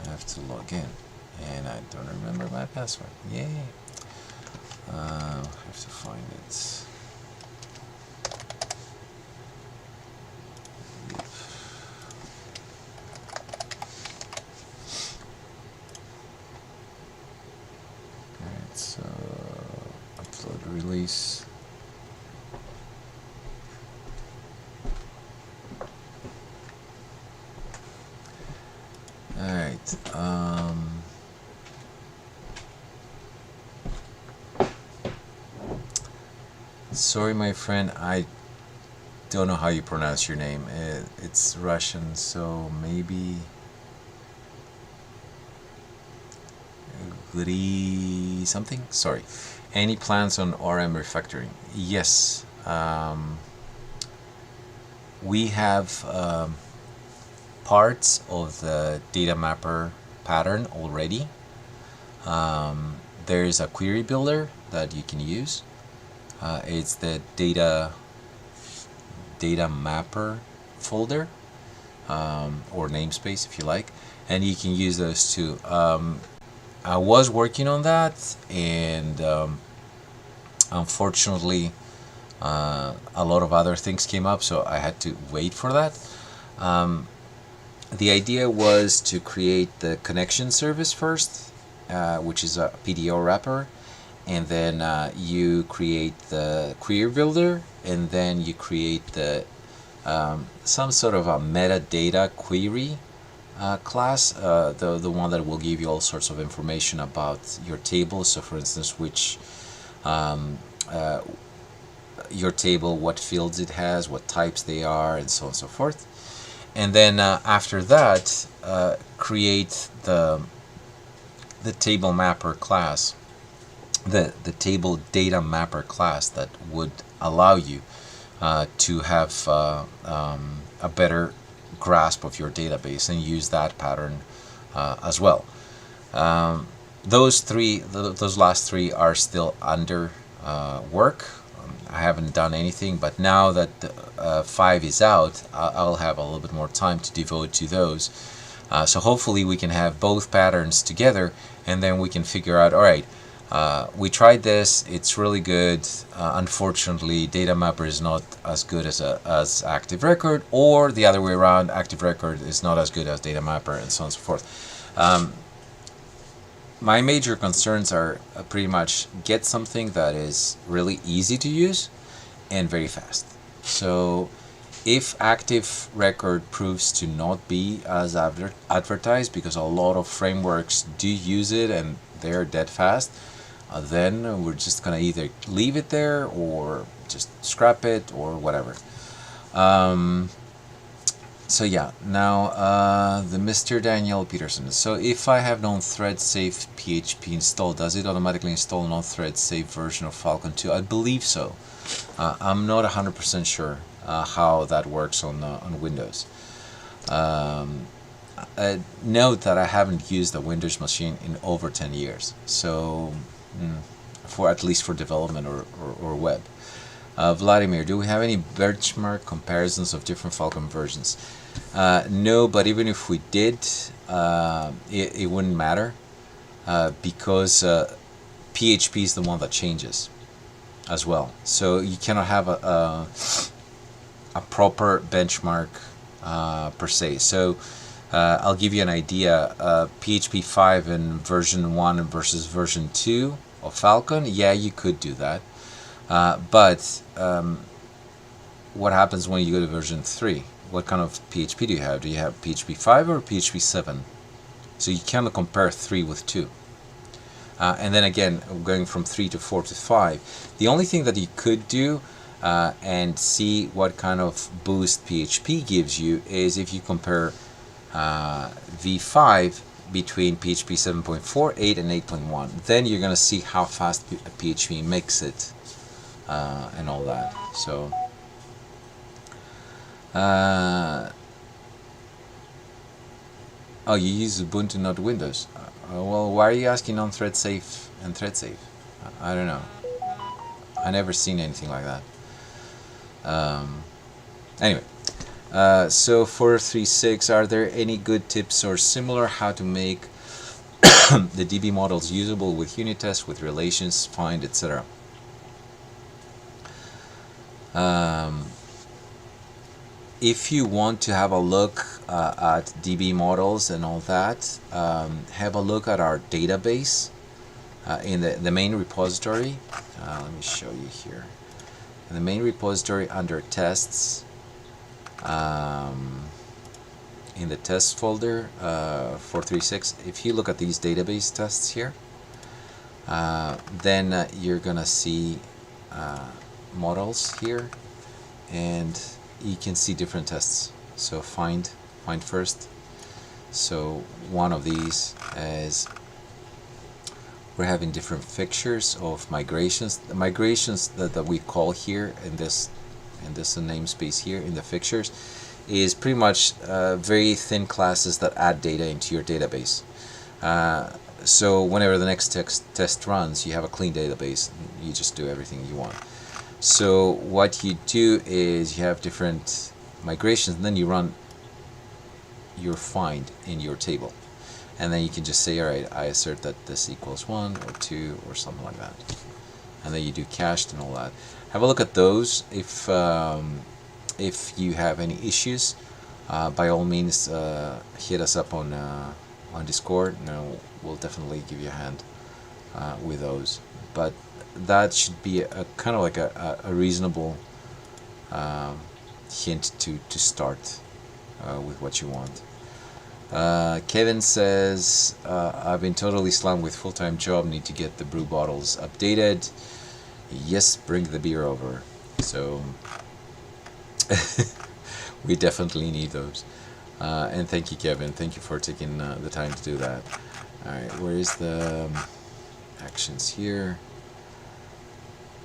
I have to log in, and I don't remember my password. Yay! I have to find it. So upload release. All right. Sorry, my friend. I don't know how you pronounce your name. It's Russian, so maybe. Something? Sorry. Any plans on RM refactoring? Yes. We have parts of the data mapper pattern already. There is a query builder that you can use. It's the data mapper folder, or namespace if you like, and you can use those too. I was working on that, and unfortunately a lot of other things came up, so I had to wait for that. The idea was to create the connection service first, which is a PDO wrapper, and then you create the query builder, and then you create the some sort of a metadata query class, the one that will give you all sorts of information about your table. So for instance, which your table, what fields it has, what types they are, and so on and so forth. And then after that, create the the table mapper class, the table data mapper class that would allow you to have a better grasp of your database and use that pattern as well. Those last three are still under work. I haven't done anything, but now that 5 is out, I'll have a little bit more time to devote to those. So hopefully we can have both patterns together, and then we can figure out, all right, we tried this, it's really good. Unfortunately, data mapper is not as good as active record, or the other way around, active record is not as good as data mapper, and so on and so forth. My major concerns are pretty much get something that is really easy to use and very fast. So if active record proves to not be as advertised, because a lot of frameworks do use it and they're dead fast, then we're just gonna either leave it there or just scrap it or whatever. So yeah, now the Mr. Daniel Peterson. So if I have non-thread safe PHP installed, does it automatically install non-thread safe version of Phalcon 2? I believe so. I'm not 100% sure how that works on Windows. Note that I haven't used a Windows machine in over 10 years, so for at least for development or web. Vladimir, do we have any benchmark comparisons of different Phalcon versions? No, but even if we did, it wouldn't matter because PHP is the one that changes as well. So you cannot have a proper benchmark per se. So I'll give you an idea. PHP 5 in version 1 versus version 2 of Phalcon, yeah, you could do that. But what happens when you go to version 3? What kind of PHP do you have? Do you have PHP 5 or PHP 7? So you cannot compare 3 with 2. And then again, going from 3 to 4 to 5. The only thing that you could do and see what kind of boost PHP gives you is if you compare v5 between PHP 7.4, 8, and 8.1. Then you're going to see how fast PHP makes it. And all that. So oh, you use Ubuntu, not Windows. Well, why are you asking on thread safe and thread safe? I don't know. I never seen anything like that. Anyway, so 436, are there any good tips or similar how to make the DB models usable with unit tests, with relations, find, etc.? If you want to have a look at DB models and all that, have a look at our database in the main repository. Let me show you here. In the main repository under tests, in the test folder 436, if you look at these database tests here, then you're gonna see models here, and you can see different tests. So find first. So one of these is we're having different fixtures of migrations. The migrations that we call here in this namespace here in the fixtures is pretty much very thin classes that add data into your database. So whenever the next test runs, you have a clean database. You just do everything you want. So what you do is you have different migrations, and then you run your find in your table, and then you can just say, all right, I assert that this equals 1 or 2 or something like that, and then you do cached and all that. Have a look at those. If you have any issues, by all means hit us up on Discord, and we'll definitely give you a hand with those. But that should be a kind of like a reasonable hint to start with what you want. Kevin says, I've been totally slammed with full-time job, need to get the brew bottles updated. Yes, bring the beer over. So we definitely need those. And thank you, Kevin. Thank you for taking the time to do that. Alright, where is the actions here?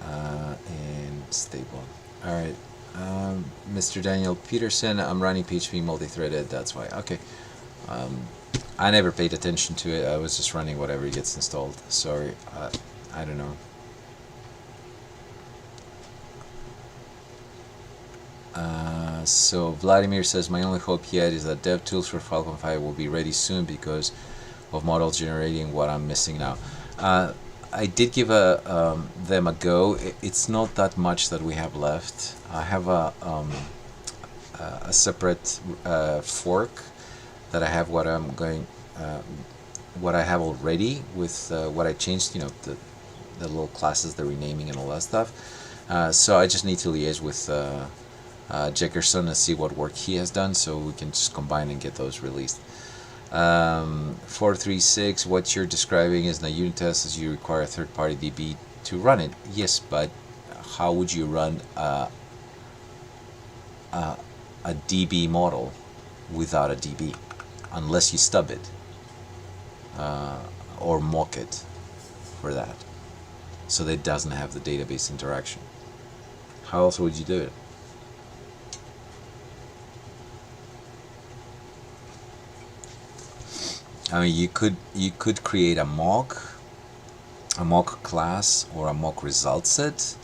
And stable. Alright, Mr. Daniel Peterson, I'm running PHP multi-threaded, that's why. Okay. I never paid attention to it, I was just running whatever gets installed. Sorry, I don't know. So Vladimir says, my only hope yet is that dev tools for Phalcon 5 will be ready soon because of model generating what I'm missing now. I did give them a go. It's not that much that we have left. I have a separate fork that I have what I'm going, what I have already with what I changed. You know, the little classes, the renaming, and all that stuff. So I just need to liaise with Jeckerson and see what work he has done, so we can just combine and get those released. 436, what you're describing is a unit test, as you require a third-party DB to run it. Yes, but how would you run a DB model without a DB? Unless you stub it or mock it for that, so that it doesn't have the database interaction. How else would you do it? I mean, you could create a mock class or a mock result set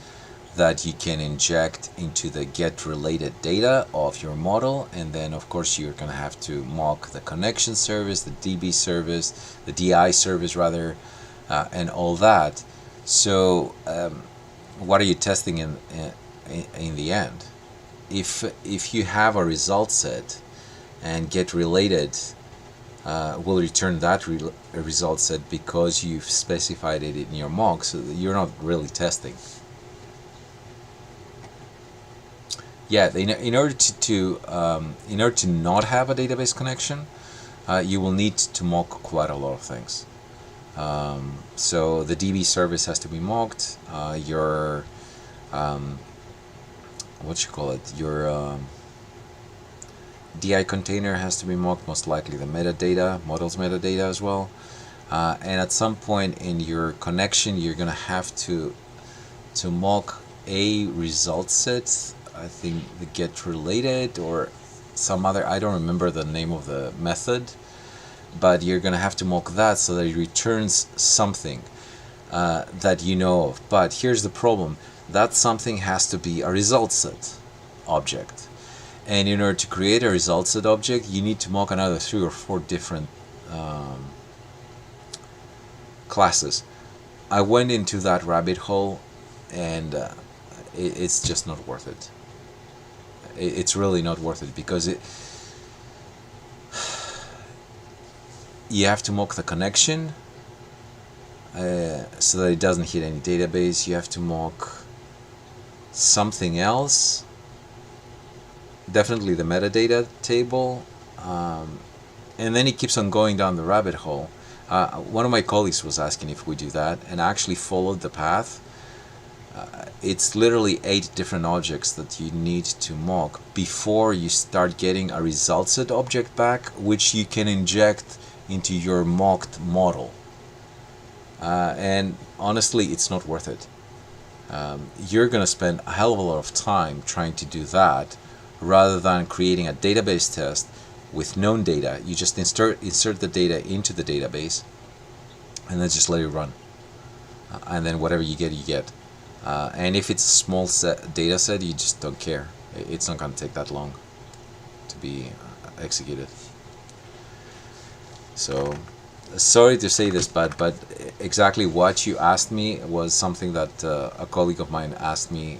that you can inject into the get related data of your model, and then of course you're gonna have to mock the connection service, the DB service, the DI service rather, and all that. So what are you testing in the end? If you have a result set and get related will return that result set because you've specified it in your mock, so you're not really testing. Yeah, in order to not have a database connection, you will need to mock quite a lot of things. So the DB service has to be mocked. Your what you call it? Your DI container has to be mocked, most likely the metadata, models metadata as well. And at some point in your connection, you're gonna have to mock a result set. I think the get related or some other, I don't remember the name of the method, but you're gonna have to mock that so that it returns something that you know of. But here's the problem: that something has to be a result set object. And in order to create a result set object, you need to mock another 3 or 4 different classes. I went into that rabbit hole, and it's just not worth it. It's really not worth it because you have to mock the connection so that it doesn't hit any database. You have to mock something else. Definitely the metadata table, and then it keeps on going down the rabbit hole. One of my colleagues was asking if we do that, and I actually followed the path. It's literally 8 different objects that you need to mock before you start getting a result set object back, which you can inject into your mocked model. And honestly, it's not worth it. You're gonna spend a hell of a lot of time trying to do that, rather than creating a database test with known data. You just insert the data into the database and then just let it run, and then whatever you get, you get. And if it's a small data set, you just don't care. It's not going to take that long to be executed. So sorry to say this, but exactly what you asked me was something that a colleague of mine asked me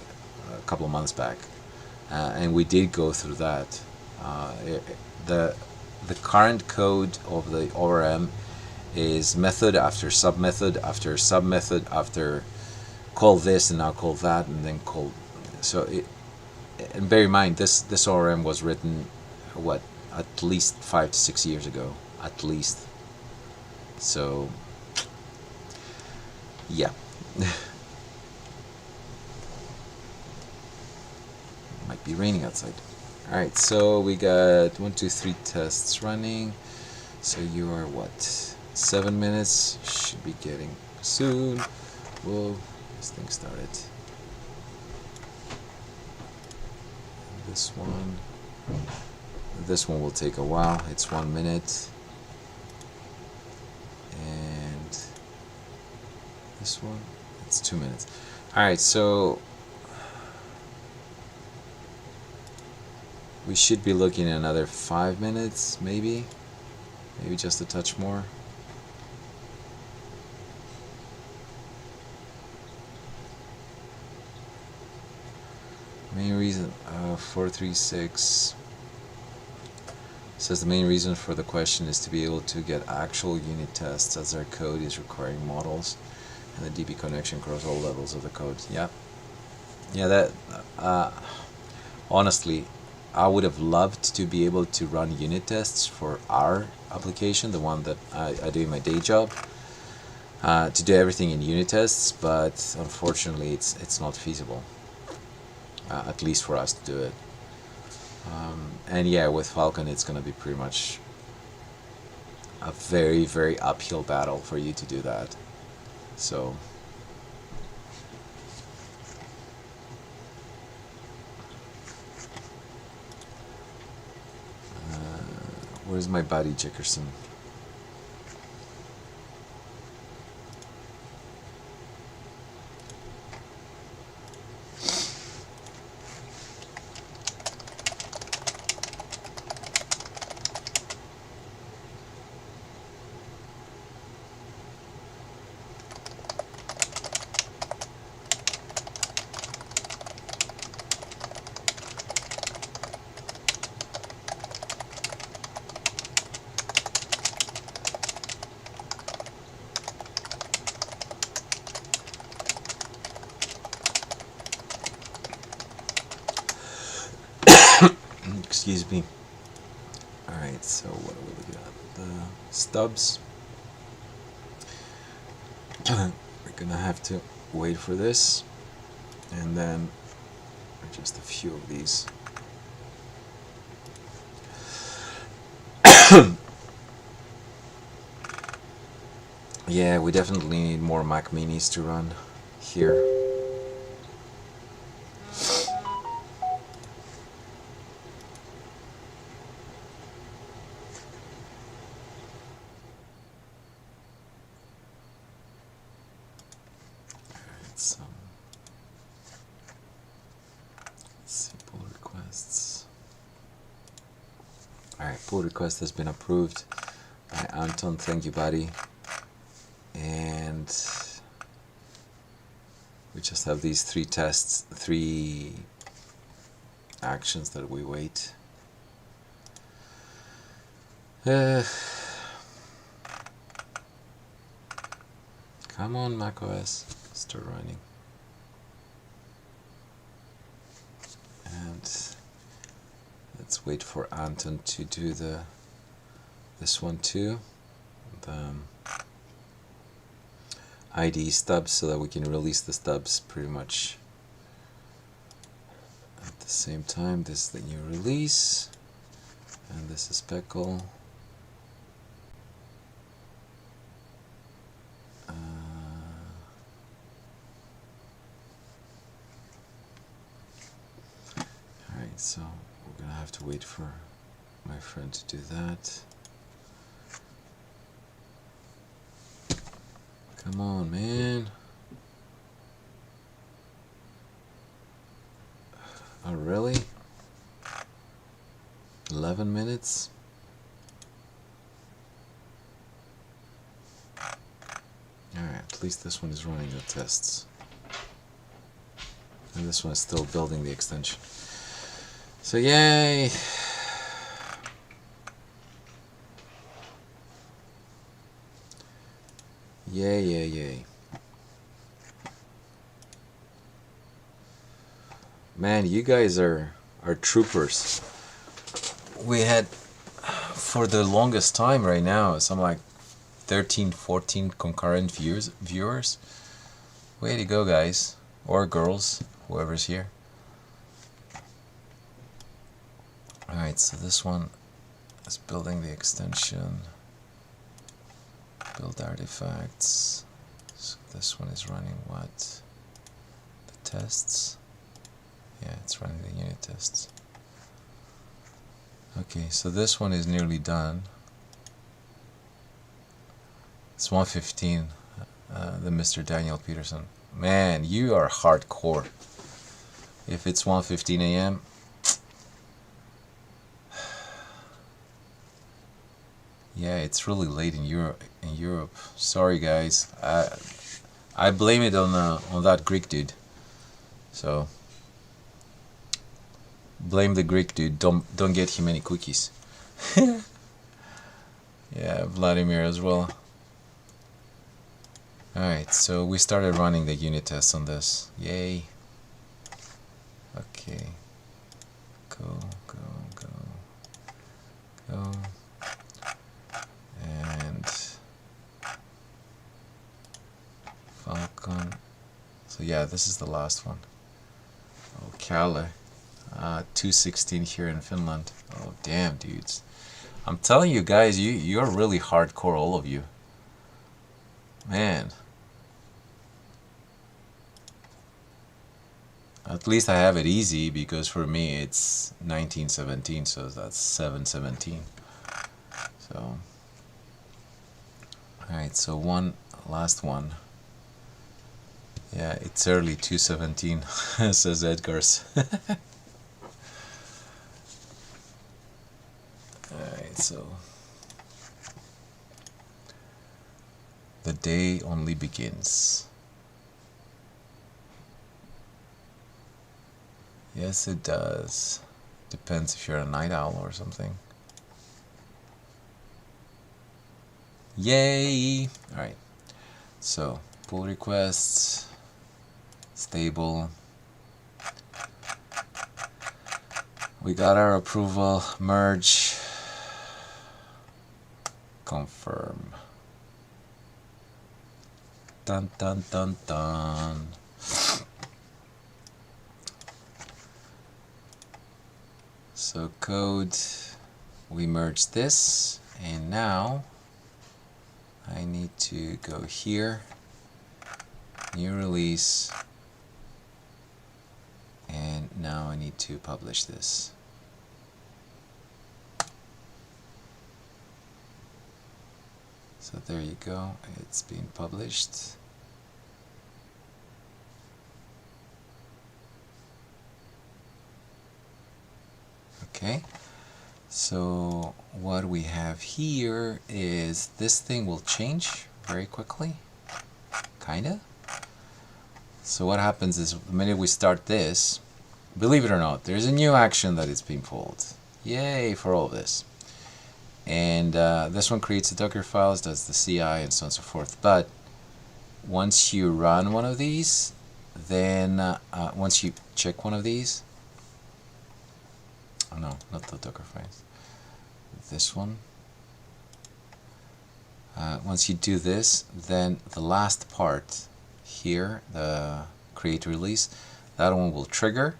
a couple of months back. And we did go through that. The current code of the ORM is method after sub-method after sub-method after call this and now call that and then call. So and bear in mind, this ORM was written what, at least 5 to 6 years ago, at least. So yeah. Might be raining outside. Alright, so we got 1, 2, 3 tests running. So you are what? 7 minutes. Should be getting soon. Whoa, this thing started. This one will take a while. It's 1 minute. And this one, it's 2 minutes. Alright, so we should be looking at another 5 minutes, maybe just a touch more. Main reason, 436 says the main reason for the question is to be able to get actual unit tests as our code is requiring models and the DB connection across all levels of the code. Yeah, that honestly, I would have loved to be able to run unit tests for our application, the one that I do in my day job, to do everything in unit tests, but unfortunately it's not feasible, at least for us to do it. And yeah, with Phalcon it's going to be pretty much a very, very uphill battle for you to do that. So where's my buddy Jickerson? Excuse me. Alright, so what are we looking at? The stubs. We're gonna have to wait for this, and then just a few of these. Yeah, we definitely need more Mac Minis to run here. Pull requests. Alright, pull request has been approved by Anton. Thank you, buddy. And we just have these 3 tests, 3 actions that we wait. Come on, macOS, start running. And let's wait for Anton to do this one too, the ID stubs, so that we can release the stubs pretty much at the same time. This is the new release, and this is Speckle. Alright, so we're gonna have to wait for my friend to do that. Come on, man. Oh, really? 11 minutes? Alright, at least this one is running the tests. And this one is still building the extension. So yay! Yay, yay, yay. Man, you guys are troopers. We had, for the longest time right now, some like 13, 14 concurrent viewers. Way to go, guys. Or girls, whoever's here. Alright, so this one is building the extension. build artifacts. So this one is running what? The tests. Yeah, it's running the unit tests. Okay, so this one is nearly done. It's 1:15. The Mr. Daniel Peterson. Man, you are hardcore. If it's 1:15 a.m. Yeah, it's really late in Europe. Sorry, guys. I blame it on that Greek dude. So blame the Greek dude. Don't get him any cookies. Yeah, Vladimir as well. Alright, so we started running the unit tests on this. Yay. Okay. Go. And Phalcon. So yeah, this is the last one. Oh, Kalle. 2:16 here in Finland. Oh, damn, dudes. I'm telling you guys, you're really hardcore, all of you. Man. At least I have it easy, because for me it's 1917, so that's 7:17. So, alright, so one last one. Yeah, it's early 2:17, says Edgar's. Alright, so the day only begins. Yes, it does. Depends if you're a night owl or something. Yay! Alright, so pull requests, stable. We got our approval, merge, confirm. Dun dun dun dun. So code, we merge this, and now I need to go here, new release, and now I need to publish this. So there you go, it's being published. Okay, so what we have here is this thing will change very quickly, kinda. So what happens is the minute we start this, believe it or not, there's a new action that is being pulled. Yay for all of this. And this one creates the Docker files, does the CI, and so on and so forth. But once you run one of these, then once you check one of these, oh no, not the Docker files, this one. Once you do this, then the last part here, the create release, that one will trigger,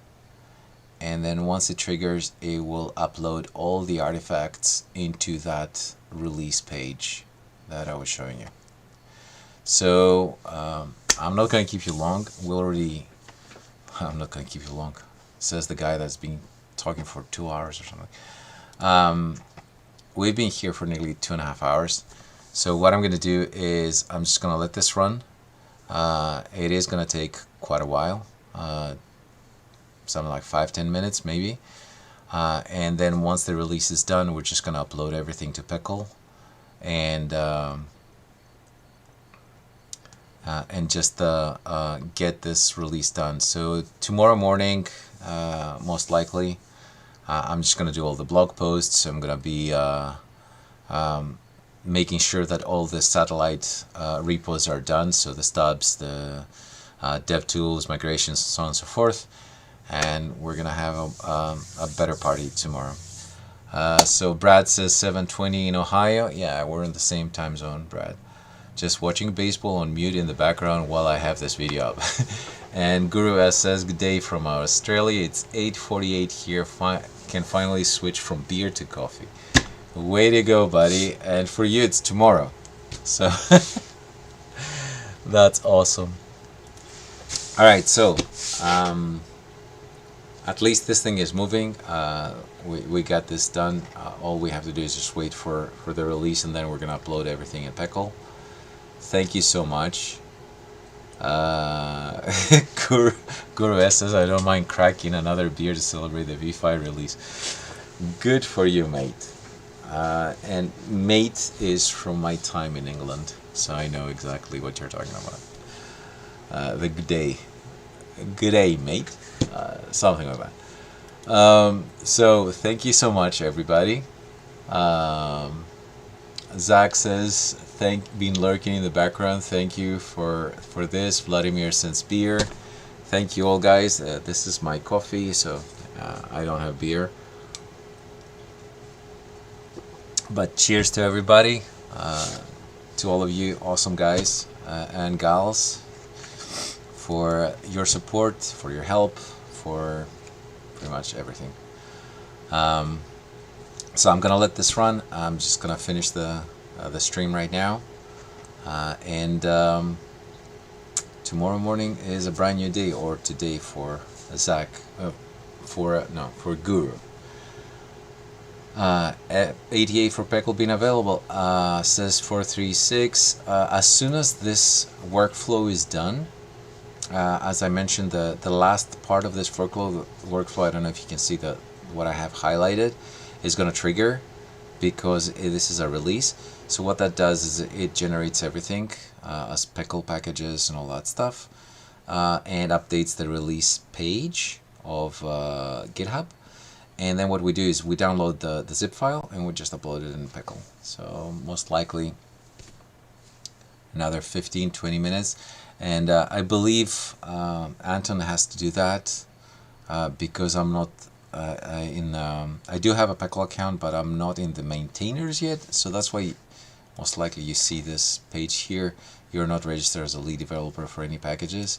and then once it triggers, it will upload all the artifacts into that release page that I was showing you. So I'm not going to keep you long. I'm not going to keep you long, says the guy that's been talking for 2 hours or something. We've been here for nearly 2.5 hours. So what I'm going to do is I'm just going to let this run. It is going to take quite a while, something like 5-10 minutes maybe. And then once the release is done, we're just going to upload everything to Pickle and just get this release done. So tomorrow morning, most likely, I'm just going to do all the blog posts. I'm going to be making sure that all the satellite repos are done, so the stubs, the dev tools, migrations, so on and so forth, and we're gonna have a better party tomorrow. So Brad says 7:20 in Ohio. Yeah, we're in the same time zone, Brad. Just watching baseball on mute in the background while I have this video up. And Guru S says, good day from Australia. It's 8:48 here. Can finally switch from beer to coffee. Way to go, buddy. And for you, it's tomorrow. So that's awesome. All right, so at least this thing is moving. We got this done. All we have to do is just wait for the release, and then we're gonna upload everything in Pickle. Thank you so much. Uh, Guru S says, I don't mind cracking another beer to celebrate the V5 release. Good for you, mate. And mate is from my time in England, so I know exactly what you're talking about. The good day. Good day, mate. Something like that. So thank you so much, everybody. Zach says, been lurking in the background. Thank you for this. Vladimir sends beer. Thank you all, guys. This is my coffee, so I don't have beer. But cheers to everybody, to all of you awesome guys and gals, for your support, for your help, for pretty much everything. So I'm gonna let this run. I'm just gonna finish the stream right now, and tomorrow morning is a brand new day, or today for Zach, for Guru. 88 for Peckle being available, says 436. As soon as this workflow is done, as I mentioned, the last part of this workflow, I don't know if you can see what I have highlighted, is going to trigger, because this is a release. So what that does is it generates everything as Peckle packages and all that stuff, and updates the release page of GitHub. And then what we do is we download the zip file and we just upload it in Pickle. So most likely another 15-20 minutes. And I believe Anton has to do that because I'm not I do have a Pickle account, but I'm not in the maintainers yet. So that's why most likely you see this page here. You're not registered as a lead developer for any packages.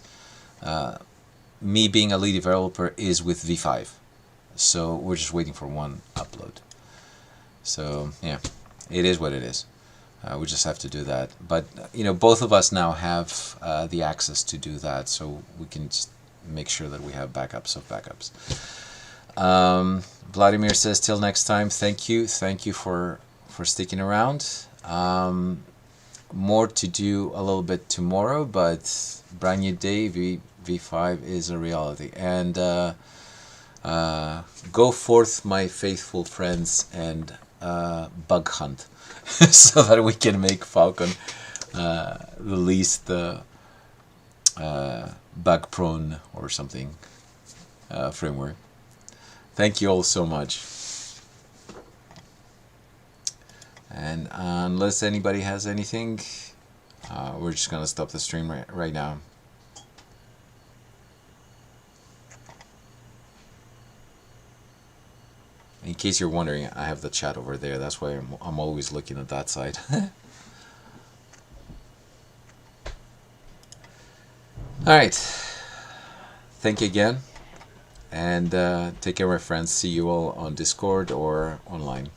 Me being a lead developer is with v5. So we're just waiting for one upload. So yeah, it is what it is. We just have to do that. But both of us now have the access to do that, so we can just make sure that we have backups of backups. Vladimir says, till next time. Thank you for sticking around. More to do a little bit tomorrow, but brand new day. V5 is a reality, and go forth, my faithful friends, and bug hunt so that we can make Phalcon release the bug prone or something framework. Thank you all so much. And unless anybody has anything, we're just gonna stop the stream right now. In case you're wondering, I have the chat over there. That's why I'm always looking at that side. Alright. Thank you again. And take care, my friends. See you all on Discord or online.